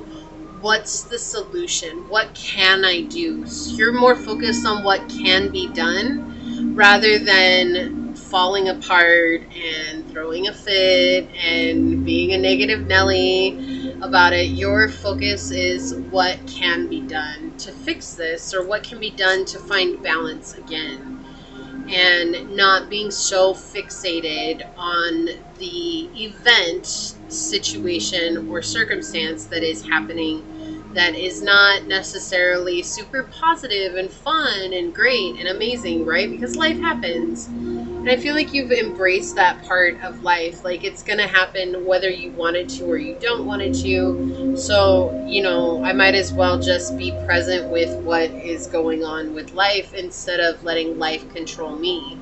What's the solution? What can I do? So you're more focused on what can be done rather than falling apart and throwing a fit and being a negative Nelly about it. Your focus is what can be done to fix this, or what can be done to find balance again. And not being so fixated on the event, situation, or circumstance that is happening that is not necessarily super positive and fun and great and amazing, right? Because life happens. And I feel like you've embraced that part of life. Like, it's going to happen whether you want it to or you don't want it to. So, I might as well just be present with what is going on with life instead of letting life control me.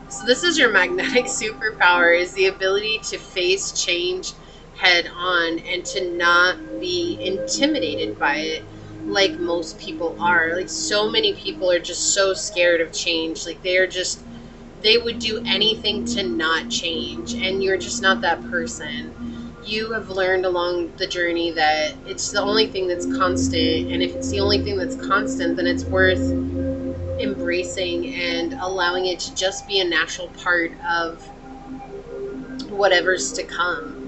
So this is your magnetic superpower, is the ability to face change head on and to not be intimidated by it like most people are. Like, so many people are just so scared of change. Like, they would do anything to not change, and you're just not that person. You have learned along the journey that it's the only thing that's constant, and if it's the only thing that's constant, then it's worth embracing and allowing it to just be a natural part of whatever's to come.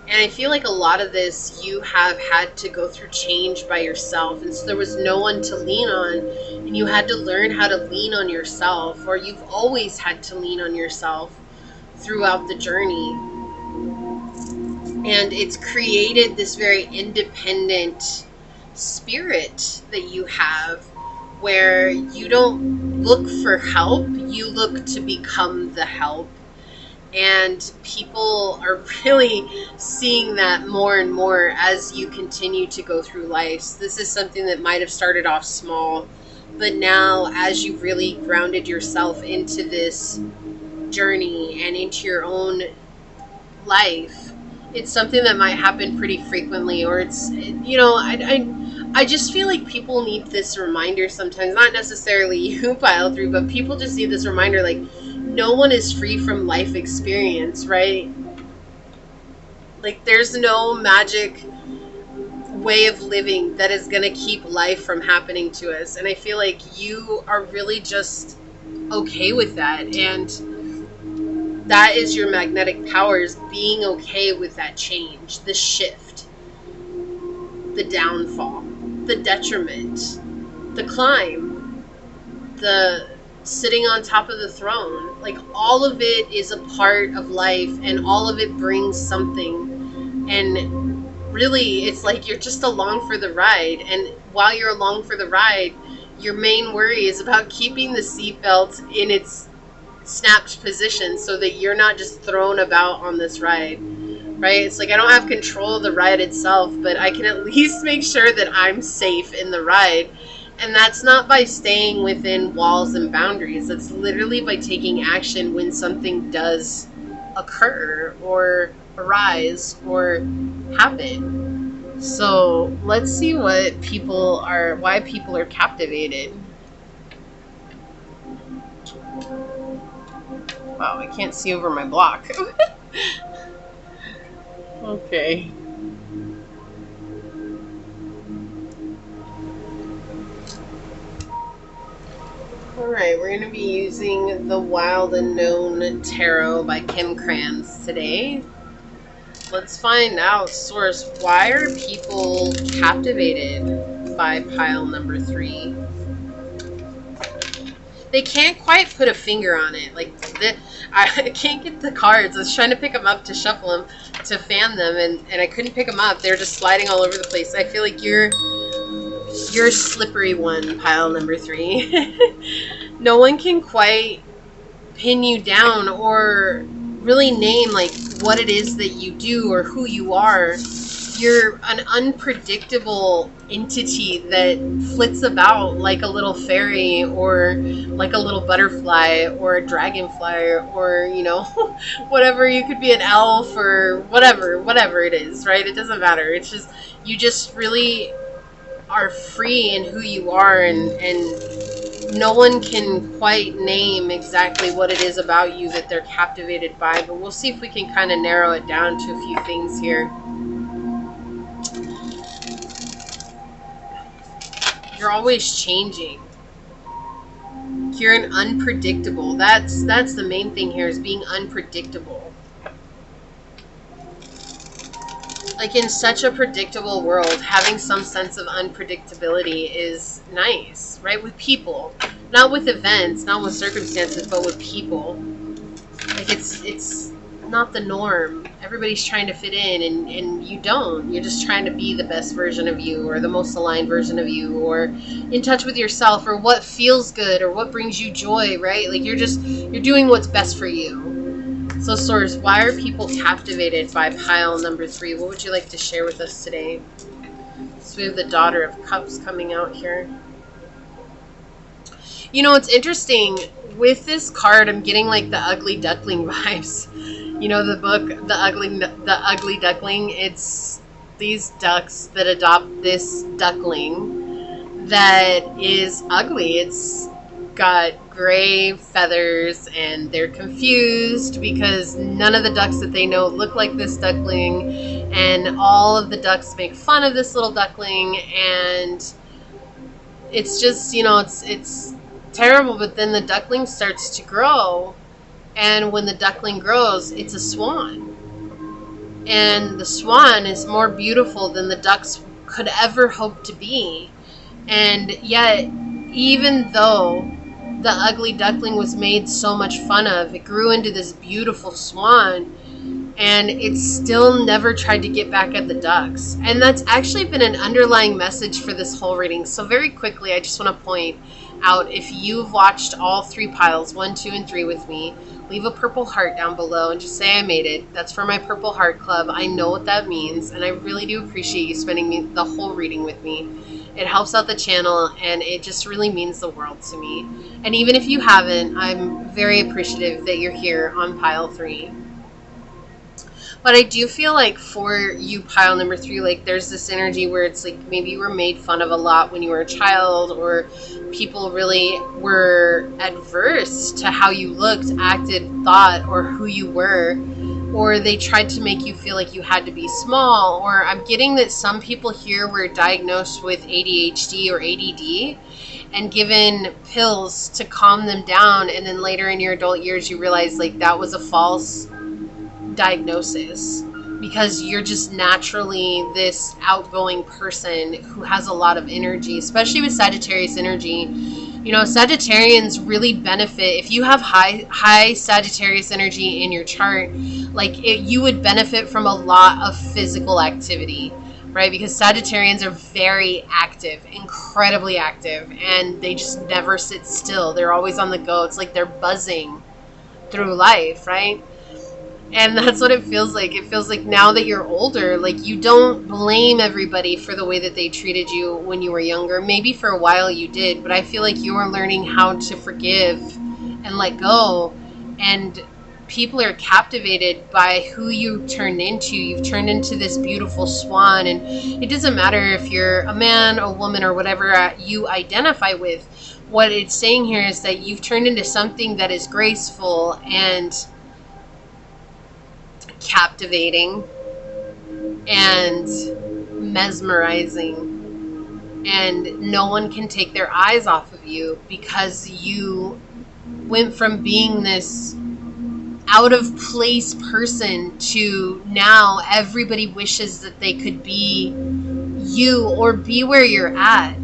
And I feel like a lot of this, you have had to go through change by yourself, and so there was no one to lean on, and you had to learn how to lean on yourself, or you've always had to lean on yourself throughout the journey. And it's created this very independent spirit that you have, where you don't look for help, you look to become the help. And people are really seeing that more and more as you continue to go through life. So this is something that might have started off small, but now as you've really grounded yourself into this journey and into your own life, it's something that might happen pretty frequently, or it's, you know, I just feel like people need this reminder sometimes, not necessarily you, pile 3, but people just need this reminder, like, no one is free from life experience, right? Like, there's no magic way of living that is going to keep life from happening to us. And I feel like you are really just okay with that. And that is your magnetic powers, being okay with that change, the shift, the downfall, the detriment, the climb, the sitting on top of the throne. Like, all of it is a part of life, and all of it brings something. And really, it's like you're just along for the ride. And while you're along for the ride, your main worry is about keeping the seatbelt in its snapped position so that you're not just thrown about on this ride, right? It's like, I don't have control of the ride itself, but I can at least make sure that I'm safe in the ride. And that's not by staying within walls and boundaries. That's literally by taking action when something does occur or arise or happen. So let's see why people are captivated. Wow, I can't see over my block. Okay. Alright, we're going to be using the Wild Unknown Tarot by Kim Krans today. Let's find out, source, why are people captivated by pile number 3? They can't quite put a finger on it. Like, I can't get the cards. I was trying to pick them up to shuffle them, to fan them, and I couldn't pick them up. They're just sliding all over the place. I feel like you're a slippery one, pile number 3. No one can quite pin you down or really name, like, what it is that you do or who you are. You're an unpredictable entity that flits about like a little fairy, or like a little butterfly, or a dragonfly, or, you know, whatever. You could be an elf or whatever it is, right? It doesn't matter. It's just, you just really are free in who you are, and no one can quite name exactly what it is about you that they're captivated by, but we'll see if we can kind of narrow it down to a few things here. You're always changing. You're an unpredictable. That's the main thing here, is being unpredictable. Like, in such a predictable world, having some sense of unpredictability is nice, right? With people, not with events, not with circumstances, but with people. Like, it's not the norm. Everybody's trying to fit in, and you don't. You're just trying to be the best version of you, or the most aligned version of you, or in touch with yourself, or what feels good, or what brings you joy, right? Like, you're doing what's best for you. So, source, why are people captivated by pile number 3? What would you like to share with us today? So we have the Daughter of Cups coming out here. You know, it's interesting. With this card, I'm getting like the Ugly Duckling vibes. You know, the book, The Ugly Duckling? It's these ducks that adopt this duckling that is ugly. It's got gray feathers, and they're confused because none of the ducks that they know look like this duckling, and all of the ducks make fun of this little duckling, and it's just, you know, it's terrible. But then the duckling starts to grow, and when the duckling grows, it's a swan, and the swan is more beautiful than the ducks could ever hope to be. And yet, even though the ugly duckling was made so much fun of, it grew into this beautiful swan, and it still never tried to get back at the ducks. And that's actually been an underlying message for this whole reading. So very quickly, I just want to point out, if you've watched all 3 piles, 1, 2, and 3 with me, leave a purple heart down below and just say I made it. That's for my Purple Heart Club. I know what that means, and I really do appreciate you spending the whole reading with me. It helps out the channel, and it just really means the world to me. And even if you haven't, I'm very appreciative that you're here on pile 3. But I do feel like for you, pile number 3, like there's this energy where it's like maybe you were made fun of a lot when you were a child, or people really were adverse to how you looked, acted, thought, or who you were, or they tried to make you feel like you had to be small. Or I'm getting that some people here were diagnosed with ADHD or ADD and given pills to calm them down, and then later in your adult years you realize like that was a false diagnosis, because you're just naturally this outgoing person who has a lot of energy, especially with Sagittarius energy. You know, Sagittarians really benefit if you have high Sagittarius energy in your chart. Like you would benefit from a lot of physical activity, right? Because Sagittarians are very active, incredibly active, and they just never sit still. They're always on the go. It's like they're buzzing through life, right? And that's what it feels like. It feels like now that you're older, like you don't blame everybody for the way that they treated you when you were younger. Maybe for a while you did, but I feel like you're learning how to forgive and let go. And people are captivated by who you turned into. You've turned into this beautiful swan. And it doesn't matter if you're a man, a woman, or whatever you identify with. What it's saying here is that you've turned into something that is graceful and captivating and mesmerizing, and no one can take their eyes off of you, because you went from being this out of place person to now everybody wishes that they could be you or be where you're at.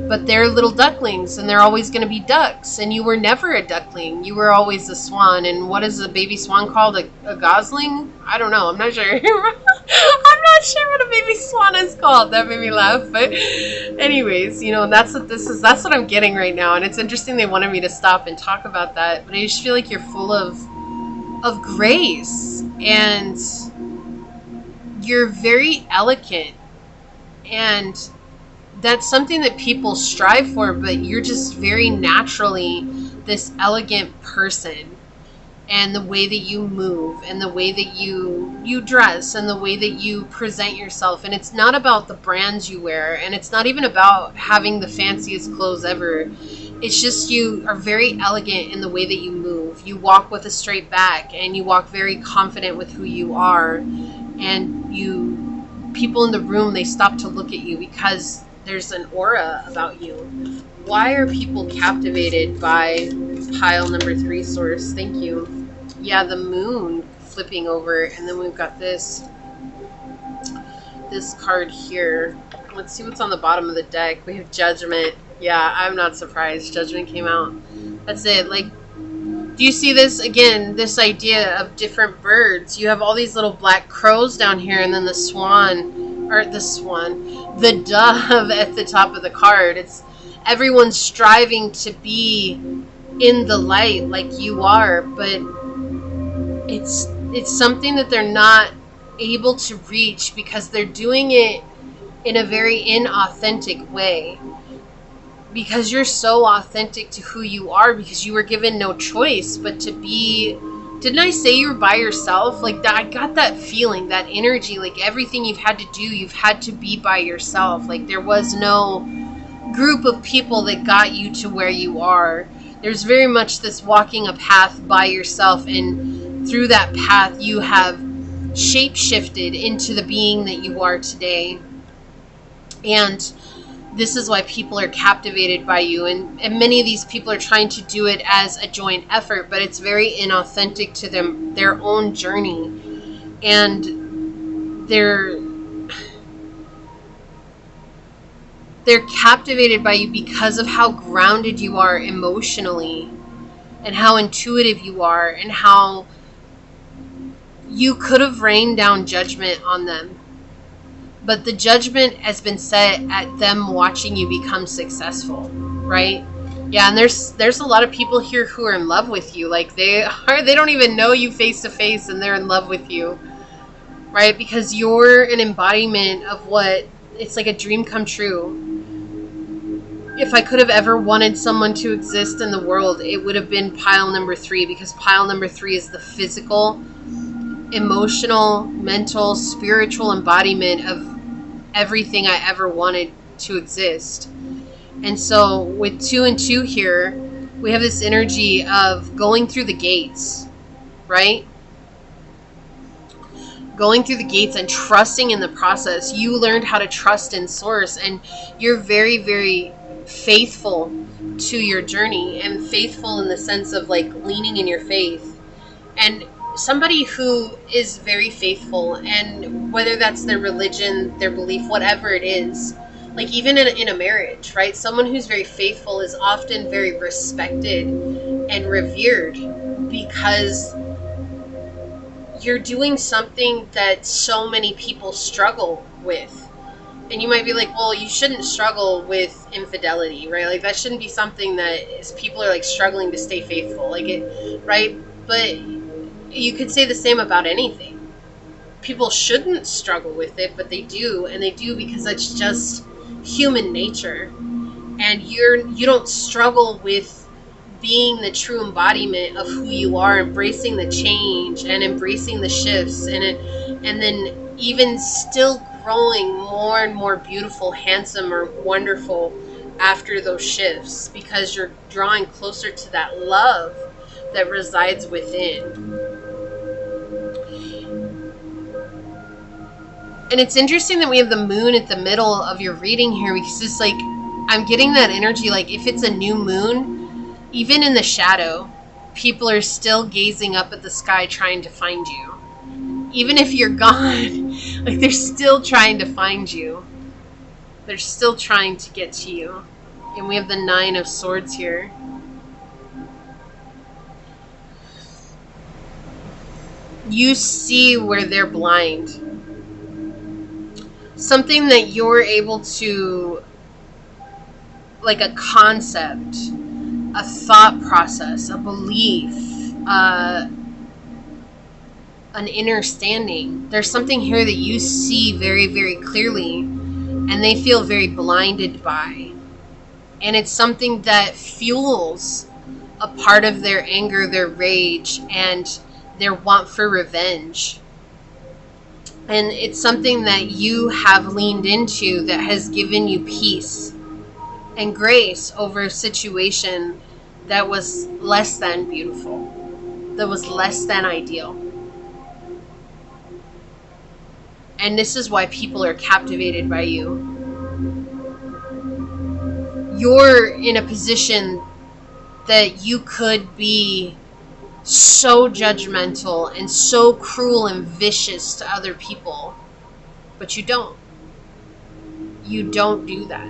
But they're little ducklings, and they're always going to be ducks. And you were never a duckling. You were always a swan. And what is a baby swan called? A gosling? I don't know. I'm not sure. I'm not sure what a baby swan is called. That made me laugh. But anyways, you know, that's what this is. That's what I'm getting right now. And it's interesting they wanted me to stop and talk about that. But I just feel like you're full of grace. And you're very elegant. And that's something that people strive for, but you're just very naturally this elegant person. And the way that you move, and the way that you dress, and the way that you present yourself. And it's not about the brands you wear, and it's not even about having the fanciest clothes ever. It's just you are very elegant in the way that you move. You walk with a straight back, and you walk very confident with who you are. And people in the room, they stop to look at you because there's an aura about you. Why are people captivated by pile number 3, source? Thank you. Yeah, the moon flipping over, and then we've got this card here. Let's see what's on the bottom of the deck. We have Judgment. Yeah, I'm not surprised. Judgment came out. That's it. Like, do you see this again? This idea of different birds. You have all these little black crows down here, and then the dove at the top of the card. It's everyone's striving to be in the light like you are, but it's something that they're not able to reach because they're doing it in a very inauthentic way. Because you're so authentic to who you are, because you were given no choice but to be. Didn't I say you were by yourself? Like that, I got that feeling, that energy, like everything you've had to do, you've had to be by yourself. Like there was no group of people that got you to where you are. There's very much this walking a path by yourself, and through that path you have shape-shifted into the being that you are today. And this is why people are captivated by you. And many of these people are trying to do it as a joint effort, but it's very inauthentic to them, their own journey. And they're captivated by you because of how grounded you are emotionally, and how intuitive you are, and how you could have rained down judgment on them. But the judgment has been set at them watching you become successful, right? Yeah, and there's a lot of people here who are in love with you. Like they don't even know you face to face, and they're in love with you, right? Because you're an embodiment of what, it's like a dream come true. If I could have ever wanted someone to exist in the world, it would have been pile number 3, because pile number 3 is the physical. emotional, mental, spiritual embodiment of everything I ever wanted to exist. And so with 2 and 2 here, we have this energy of going through the gates, right? Going through the gates and trusting in the process. You learned how to trust in source, and you're very, very faithful to your journey, and faithful in the sense of like leaning in your faith. And somebody who is very faithful, and whether that's their religion, their belief, whatever it is, like even in a marriage, right? Someone who's very faithful is often very respected and revered, because you're doing something that so many people struggle with. And you might be like, well, you shouldn't struggle with infidelity, right? Like that shouldn't be something that people are like struggling to stay faithful, like it, right? But you could say the same about anything. People shouldn't struggle with it, but they do, and they do because that's just human nature. And you don't struggle with being the true embodiment of who you are, embracing the change and embracing the shifts, and then even still growing more and more beautiful, handsome, or wonderful after those shifts, because you're drawing closer to that love that resides within. And it's interesting that we have the moon at the middle of your reading here, because it's like, I'm getting that energy, like if it's a new moon, even in the shadow, people are still gazing up at the sky trying to find you. Even if you're gone, like they're still trying to find you. They're still trying to get to you. And we have the 9 of Swords here. You see where they're blind. Something that you're able to, like a concept, a thought process, a belief, an inner standing. There's something here that you see very, very clearly, and they feel very blinded by. And it's something that fuels a part of their anger, their rage, and their want for revenge. And it's something that you have leaned into that has given you peace and grace over a situation that was less than beautiful, that was less than ideal. And this is why people are captivated by you. You're in a position that you could be so judgmental and so cruel and vicious to other people, but you don't. You don't do that.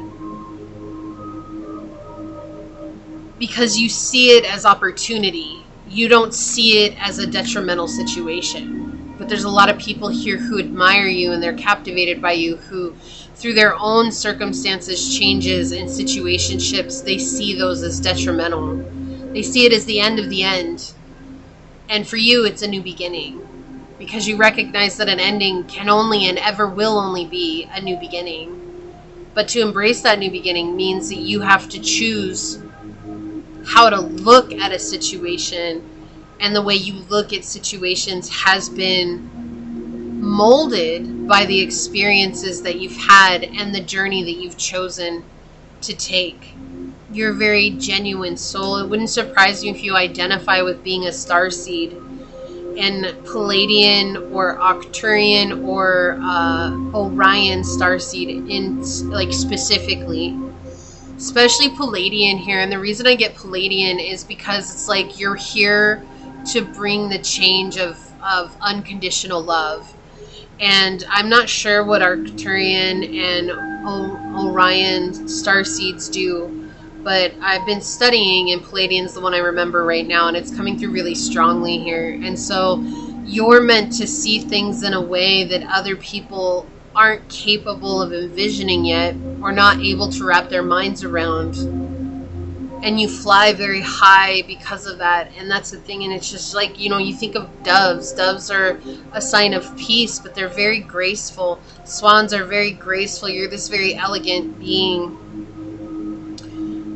Because you see it as opportunity. You don't see it as a detrimental situation. But there's a lot of people here who admire you, and they're captivated by you, who through their own circumstances, changes, and situationships, they see those as detrimental. They see it as the end of the end. And for you, it's a new beginning. Because you recognize that an ending can only and ever will only be a new beginning. But to embrace that new beginning means that you have to choose how to look at a situation, and the way you look at situations has been molded by the experiences that you've had and the journey that you've chosen to take. You're a very genuine soul. It wouldn't surprise you if you identify with being a starseed, and Palladian or Arcturian or Orion starseed in like specifically. Especially Palladian here. And the reason I get Palladian is because it's like you're here to bring the change of unconditional love. And I'm not sure what Arcturian and Orion starseeds do, but I've been studying, and Palladian's the one I remember right now, and it's coming through really strongly here. And so you're meant to see things in a way that other people aren't capable of envisioning yet, or not able to wrap their minds around. And you fly very high because of that. And that's the thing. And it's just like, you know, you think of doves. Doves are a sign of peace, but they're very graceful. Swans are very graceful. You're this very elegant being.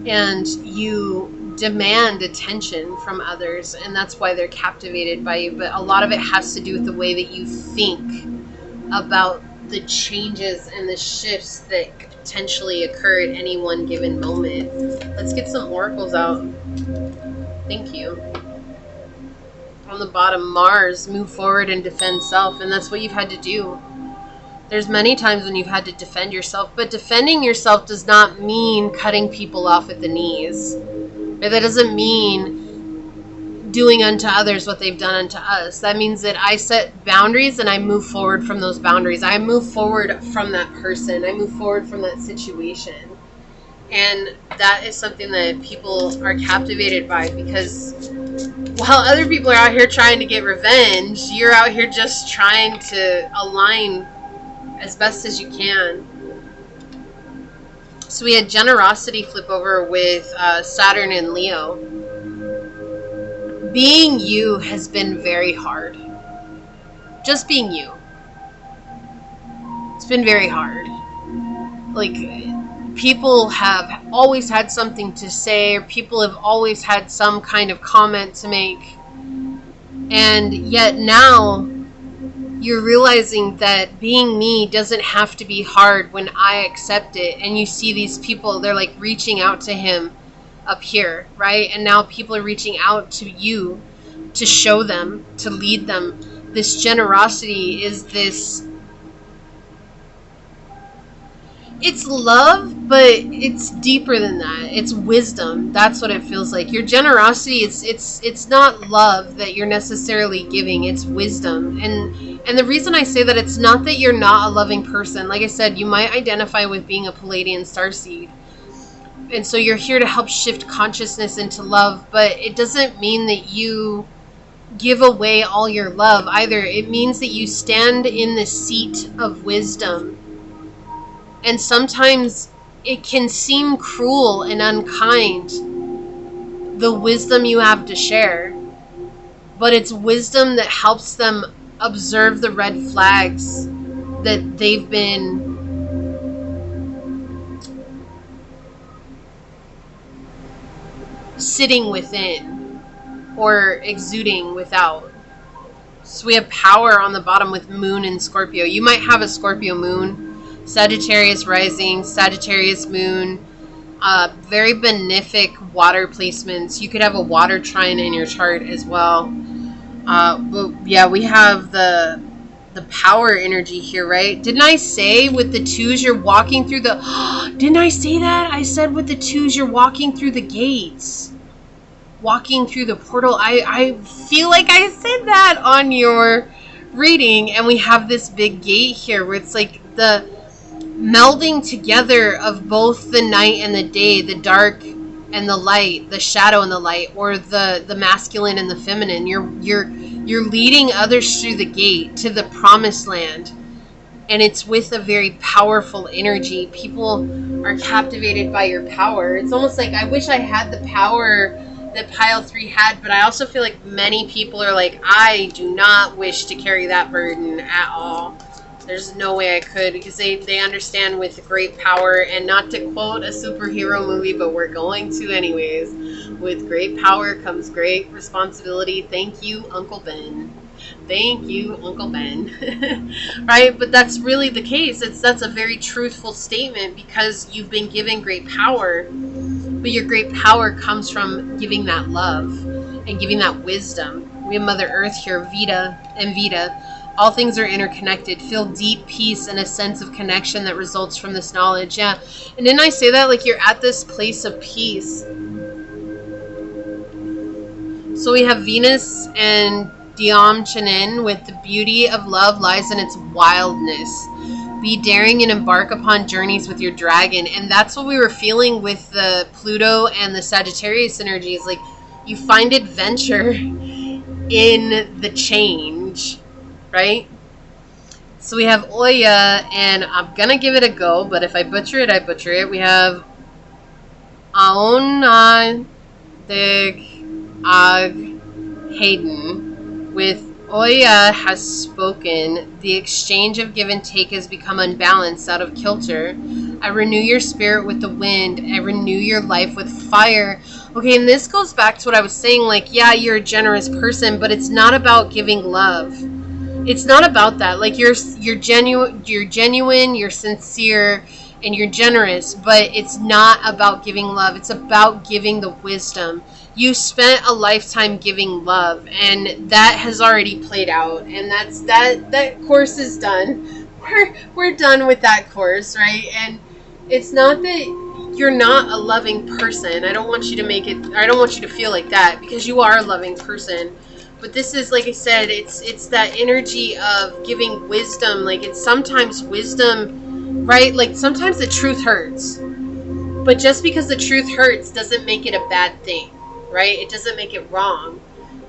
And you demand attention from others, and that's why they're captivated by you. But a lot of it has to do with the way that you think about the changes and the shifts that could potentially occur at any one given moment. Let's get some oracles out. Thank you. On the bottom, Mars, move forward and defend self, and that's what you've had to do. There's many times when you've had to defend yourself, but defending yourself does not mean cutting people off at the knees. Or that doesn't mean doing unto others what they've done unto us. That means that I set boundaries and I move forward from those boundaries. I move forward from that person. I move forward from that situation. And that is something that people are captivated by, because while other people are out here trying to get revenge, you're out here just trying to align as best as you can. So we had generosity flip over with Saturn and Leo. Being you has been very hard. Just being you. It's been very hard. Like, people have always had something to say, or people have always had some kind of comment to make. And yet now you're realizing that being me doesn't have to be hard when I accept it. And you see these people, they're like reaching out to him up here, right? And now people are reaching out to you to show them, to lead them. This generosity is this, it's love, but it's deeper than that. It's wisdom. That's what it feels like. Your generosity, it's not love that you're necessarily giving. It's wisdom. And the reason I say that, it's not that you're not a loving person. Like I said, you might identify with being a Palladian starseed. And so you're here to help shift consciousness into love, but it doesn't mean that you give away all your love either. It means that you stand in the seat of wisdom. And sometimes it can seem cruel and unkind, the wisdom you have to share. But it's wisdom that helps them observe the red flags that they've been sitting within or exuding without. So we have power on the bottom with Moon and Scorpio. You might have a Scorpio Moon, Sagittarius rising, Sagittarius moon, very benefic water placements. You could have a water trine in your chart as well. But yeah, we have the power energy here, right? Didn't I say with the twos you're walking through the... Didn't I say that? I said with the twos you're walking through the gates. Walking through the portal. I feel like I said that on your reading. And we have this big gate here where it's like the melding together of both the night and the day, the dark and the light, the shadow and the light, or the masculine and the feminine. You're leading others through the gate to the promised land, and it's with a very powerful energy. People are captivated by your power. It's almost like, I wish I had the power that pile 3 had, but I also feel like many people are like, I do not wish to carry that burden at all. There's no way I could, because they understand with great power, and not to quote a superhero movie, but we're going to anyways, with great power comes great responsibility. Thank you, Uncle Ben. Thank you, Uncle Ben. Right? But that's really the case. That's a very truthful statement, because you've been given great power, but your great power comes from giving that love and giving that wisdom. We have Mother Earth here, Vita and Vita. All things are interconnected. Feel deep peace and a sense of connection that results from this knowledge. Yeah. And didn't I say that? Like, you're at this place of peace. So we have Venus and Diam Chenin with the beauty of love lies in its wildness. Be daring and embark upon journeys with your dragon. And that's what we were feeling with the Pluto and the Sagittarius energies. Like, you find adventure in the change. Right? So we have Oya, and I'm going to give it a go, but if I butcher it, I butcher it. We have Aona Deg Ag Hayden with Oya has spoken. The exchange of give and take has become unbalanced, out of kilter. I renew your spirit with the wind. I renew your life with fire. Okay, and this goes back to what I was saying, like, yeah, you're a generous person, but it's not about giving love. It's not about that. Like, you're genuine, you're sincere, and you're generous, but it's not about giving love. It's about giving the wisdom. You spent a lifetime giving love, and that has already played out, and that course is done. We're done with that course, right? And it's not that you're not a loving person. I don't want you to feel like that, because you are a loving person. But this is, like I said, it's that energy of giving wisdom. Like, it's sometimes wisdom, right? Like, sometimes the truth hurts. But just because the truth hurts doesn't make it a bad thing, right? It doesn't make it wrong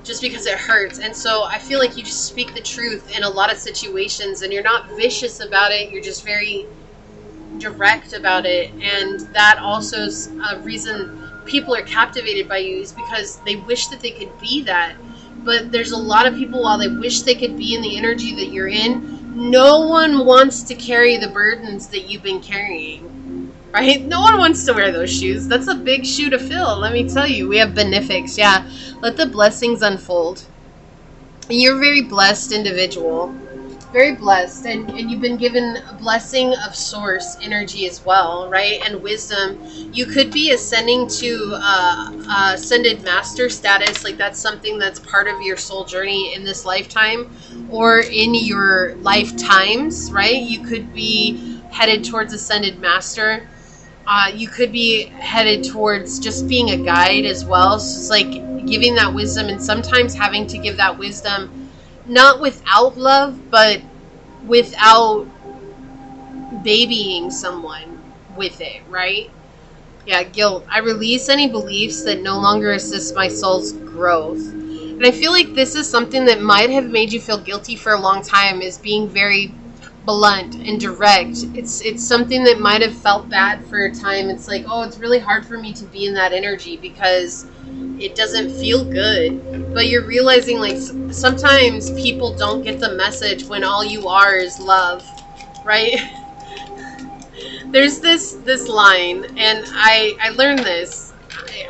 just because it hurts. And so I feel like you just speak the truth in a lot of situations, and you're not vicious about it. You're just very direct about it. And that also is a reason people are captivated by you, is because they wish that they could be that. But there's a lot of people, while they wish they could be in the energy that you're in, no one wants to carry the burdens that you've been carrying, right? No one wants to wear those shoes. That's a big shoe to fill, let me tell you. We have benefics, yeah. Let the blessings unfold. And you're a very blessed individual. Very blessed, and you've been given a blessing of source energy as well, right? And wisdom. You could be ascending to ascended master status. Like, that's something that's part of your soul journey in this lifetime, or in your lifetimes, right? You could be headed towards ascended master. You could be headed towards just being a guide as well. So it's like giving that wisdom, and sometimes having to give that wisdom not without love, but without babying someone with it, right? Yeah, guilt. I release any beliefs that no longer assist my soul's growth. And I feel like this is something that might have made you feel guilty for a long time, is being very blunt and direct. It's something that might have felt bad for a time. It's like, oh, it's really hard for me to be in that energy because it doesn't feel good. But you're realizing, like, sometimes people don't get the message when all you are is love, right? There's this line, and I learned this.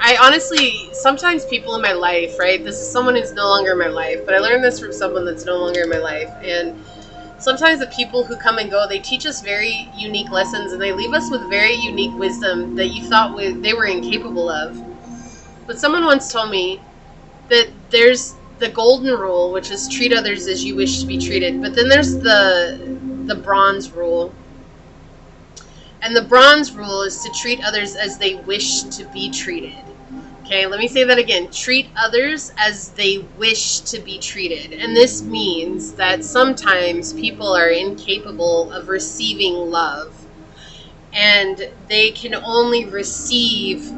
I honestly, sometimes people in my life, right? This is someone who's no longer in my life, but I learned this from someone that's no longer in my life. And sometimes the people who come and go, they teach us very unique lessons, and they leave us with very unique wisdom that you thought they were incapable of. But someone once told me that there's the golden rule, which is treat others as you wish to be treated. But then there's the bronze rule. And the bronze rule is to treat others as they wish to be treated. Okay, let me say that again. Treat others as they wish to be treated. And this means that sometimes people are incapable of receiving love. And they can only receive...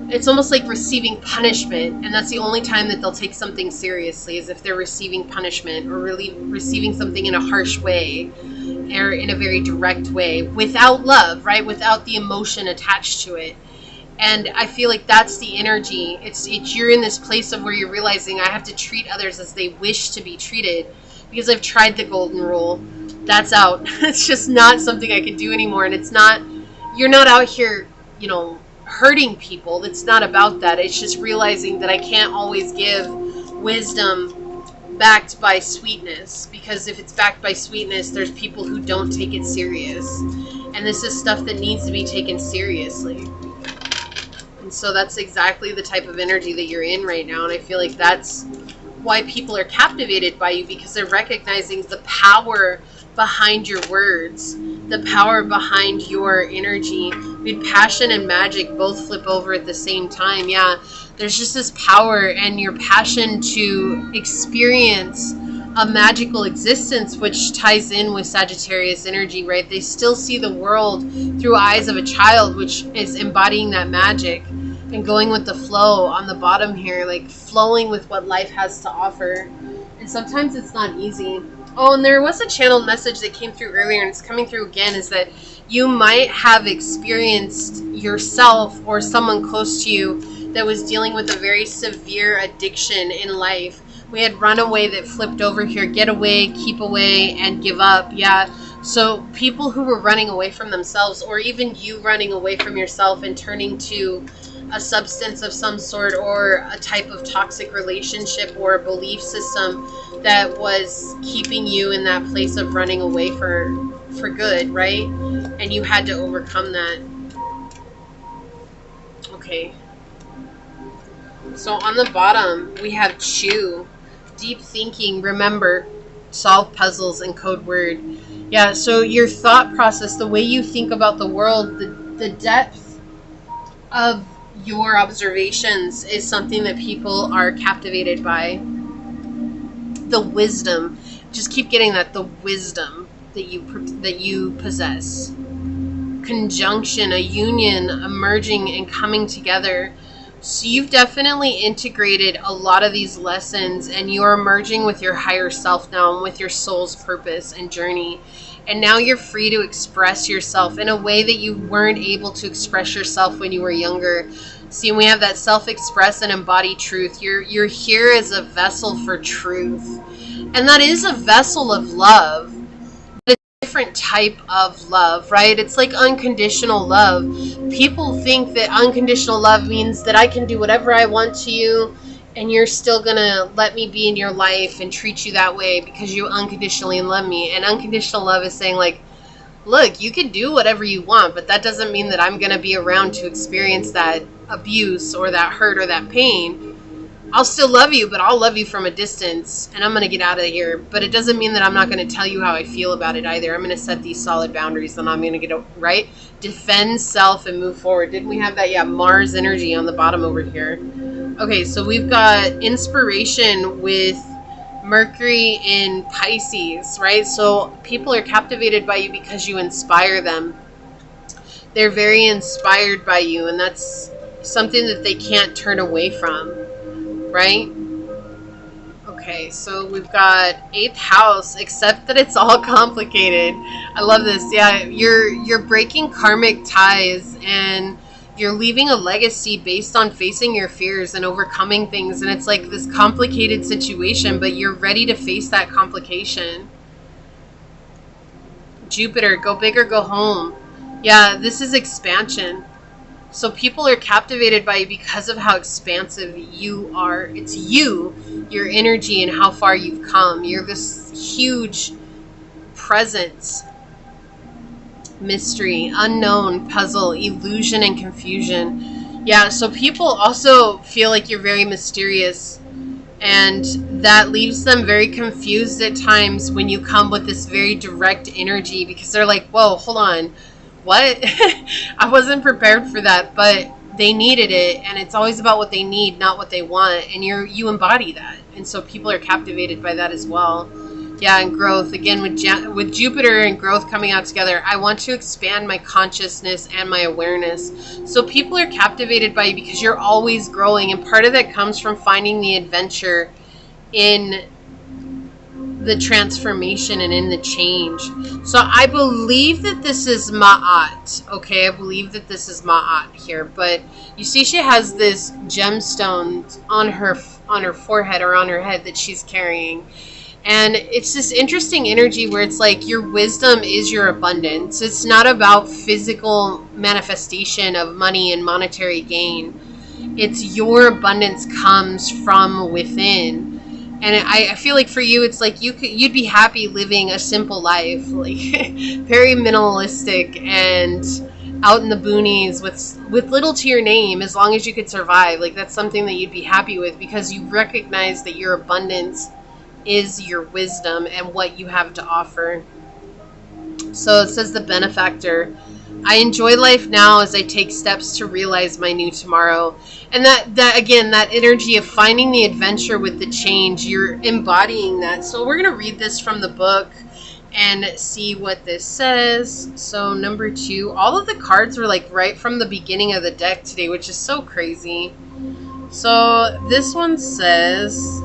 It's almost like receiving punishment, and that's the only time that they'll take something seriously, is if they're receiving punishment, or really receiving something in a harsh way, or in a very direct way, without love, right? Without the emotion attached to it. And I feel like that's the energy. It's you're in this place of where you're realizing, I have to treat others as they wish to be treated, because I've tried the golden rule. That's out. It's just not something I can do anymore. And it's not, you're not out here, hurting people. It's not about that. It's just realizing that I can't always give wisdom backed by sweetness, because if it's backed by sweetness, there's people who don't take it serious, and this is stuff that needs to be taken seriously. And so that's exactly the type of energy that you're in right now, and I feel like that's why people are captivated by you, because they're recognizing the power behind your words, the power behind your energy. With passion and magic both flip over at the same time. Yeah, there's just this power and your passion to experience a magical existence, which ties in with Sagittarius energy, right? They still see the world through eyes of a child, which is embodying that magic and going with the flow on the bottom here, like flowing with what life has to offer. And sometimes it's not easy. Oh, and there was a channeled message that came through earlier, and it's coming through again, is that you might have experienced yourself or someone close to you that was dealing with a very severe addiction in life. We had runaway that flipped over here, get away, keep away, and give up. Yeah. So people who were running away from themselves, or even you running away from yourself and turning to a substance of some sort, or a type of toxic relationship or a belief system that was keeping you in that place of running away for good, right? And you had to overcome that. Okay. So on the bottom, we have chew, deep thinking, remember, solve puzzles, and code word. Yeah, so your thought process, the way you think about the world, the depth of your observations is something that people are captivated by. The wisdom, just keep getting that, the wisdom that you possess. Conjunction, a union, a merging and coming together. So you've definitely integrated a lot of these lessons, and you're merging with your higher self now and with your soul's purpose and journey. And now you're free to express yourself in a way that you weren't able to express yourself when you were younger. See, we have that self-express and embody truth. You're here as a vessel for truth. And that is a vessel of love. Different type of love, right? It's like unconditional love. People think that unconditional love means that I can do whatever I want to you and you're still gonna let me be in your life and treat you that way because you unconditionally love me. And unconditional love is saying, like, look, you can do whatever you want, but that doesn't mean that I'm gonna be around to experience that abuse or that hurt or that pain. I'll still love you, but I'll love you from a distance, and I'm going to get out of here. But it doesn't mean that I'm not going to tell you how I feel about it either. I'm going to set these solid boundaries, and I'm going to get right. Defend self and move forward. Didn't we have that? Yeah, Mars energy on the bottom over here. Okay, so we've got inspiration with Mercury in Pisces, right? So people are captivated by you because you inspire them. They're very inspired by you, and that's something that they can't turn away from. Right? Okay, so we've got 8th house, except that it's all complicated. I love this. Yeah, you're breaking karmic ties and you're leaving a legacy based on facing your fears and overcoming things. And it's like this complicated situation, but you're ready to face that complication. Jupiter, go big or go home. Yeah, this is expansion. So people are captivated by you because of how expansive you are. It's you, your energy, and how far you've come. You're this huge presence. Mystery, unknown, puzzle, illusion, and confusion. Yeah, so people also feel like you're very mysterious. And that leaves them very confused at times when you come with this very direct energy. Because they're like, whoa, hold on. What? I wasn't prepared for that, but they needed it, and it's always about what they need, not what they want, and you embody that, and so people are captivated by that as well. Yeah, and growth, again, with Jupiter and growth coming out together, I want to expand my consciousness and my awareness. So people are captivated by you because you're always growing, and part of that comes from finding the adventure in the transformation and in the change. So I believe that this is Ma'at. Okay, I believe that this is Ma'at here. But you see she has this gemstone on her forehead or on her head that she's carrying. And it's this interesting energy where it's like your wisdom is your abundance. It's not about physical manifestation of money and monetary gain. It's your abundance comes from within. And I feel like for you, it's like you'd be happy living a simple life, like very minimalistic and out in the boonies with little to your name, as long as you could survive. Like that's something that you'd be happy with because you recognize that your abundance is your wisdom and what you have to offer. So it says the benefactor. I enjoy life now as I take steps to realize my new tomorrow. And that again, that energy of finding the adventure with the change, you're embodying that. So we're going to read this from the book and see what this says. So number 2, all of the cards were like right from the beginning of the deck today, which is so crazy. So this one says,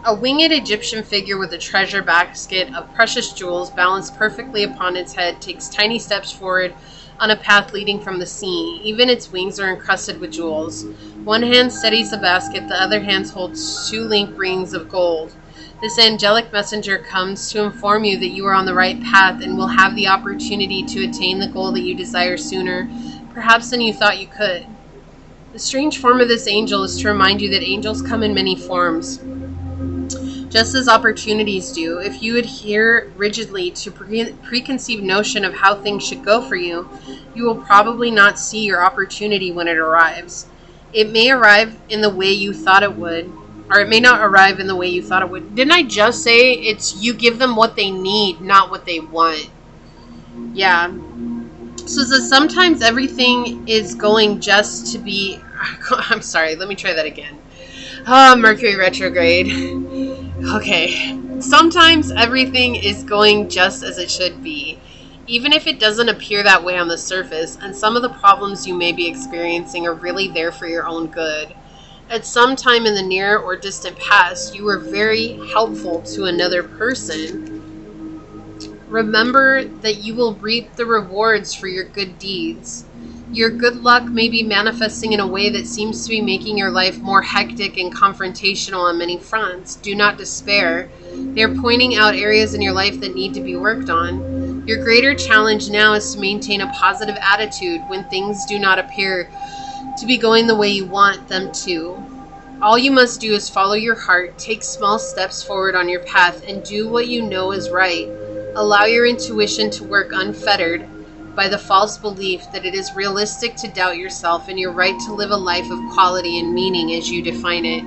a winged Egyptian figure with a treasure basket of precious jewels balanced perfectly upon its head takes tiny steps forward on a path leading from the sea. Even its wings are encrusted with jewels. One hand steadies the basket, the other hand holds 2 link rings of gold. This angelic messenger comes to inform you that you are on the right path and will have the opportunity to attain the goal that you desire sooner, perhaps than you thought you could. The strange form of this angel is to remind you that angels come in many forms, just as opportunities do. If you adhere rigidly to preconceived notion of how things should go for you, you will probably not see your opportunity when it arrives. It may arrive in the way you thought it would, or it may not arrive in the way you thought it would. Didn't I just say it's you give them what they need, not what they want? Yeah. So sometimes everything is going just to be... I'm sorry, let me try that again. Mercury retrograde. Okay. Sometimes everything is going just as it should be, even if it doesn't appear that way on the surface, and some of the problems you may be experiencing are really there for your own good. At some time in the near or distant past, you were very helpful to another person. Remember that you will reap the rewards for your good deeds. Your good luck may be manifesting in a way that seems to be making your life more hectic and confrontational on many fronts. Do not despair. They are pointing out areas in your life that need to be worked on. Your greater challenge now is to maintain a positive attitude when things do not appear to be going the way you want them to. All you must do is follow your heart, take small steps forward on your path, and do what you know is right. Allow your intuition to work unfettered by the false belief that it is realistic to doubt yourself and your right to live a life of quality and meaning as you define it.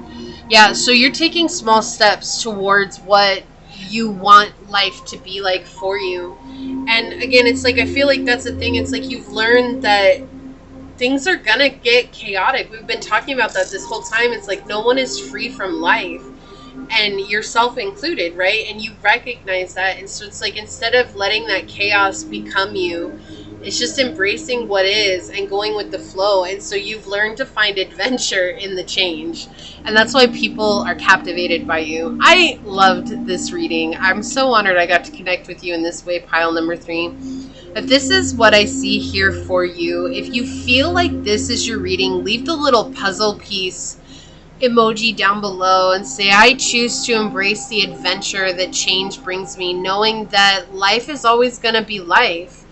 Yeah, so you're taking small steps towards what you want life to be like for you. And again, it's like, I feel like that's the thing. It's like you've learned that things are gonna get chaotic. We've been talking about that this whole time. It's like no one is free from life, and yourself included, right? And you recognize that. And so it's like, instead of letting that chaos become you, it's just embracing what is and going with the flow. And so you've learned to find adventure in the change. And that's why people are captivated by you. I loved this reading. I'm so honored I got to connect with you in this way, pile number 3. If this is what I see here for you, if you feel like this is your reading, leave the little puzzle piece emoji down below and say, I choose to embrace the adventure that change brings me, knowing that life is always going to be life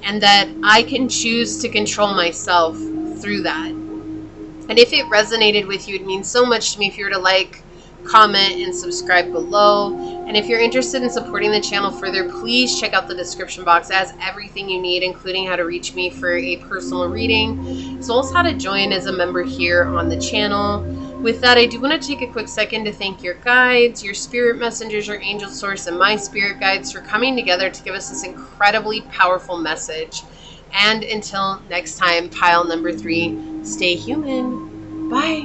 and that I can choose to control myself through that. And if it resonated with you, it means so much to me if you were to like, comment, and subscribe below. And if you're interested in supporting the channel further, please check out the description box. It has everything you need, including how to reach me for a personal reading, as well as how to join as a member here on the channel. With that, I do want to take a quick second to thank your guides, your spirit messengers, your angel source, and my spirit guides for coming together to give us this incredibly powerful message. And until next time, pile number 3, stay human. Bye.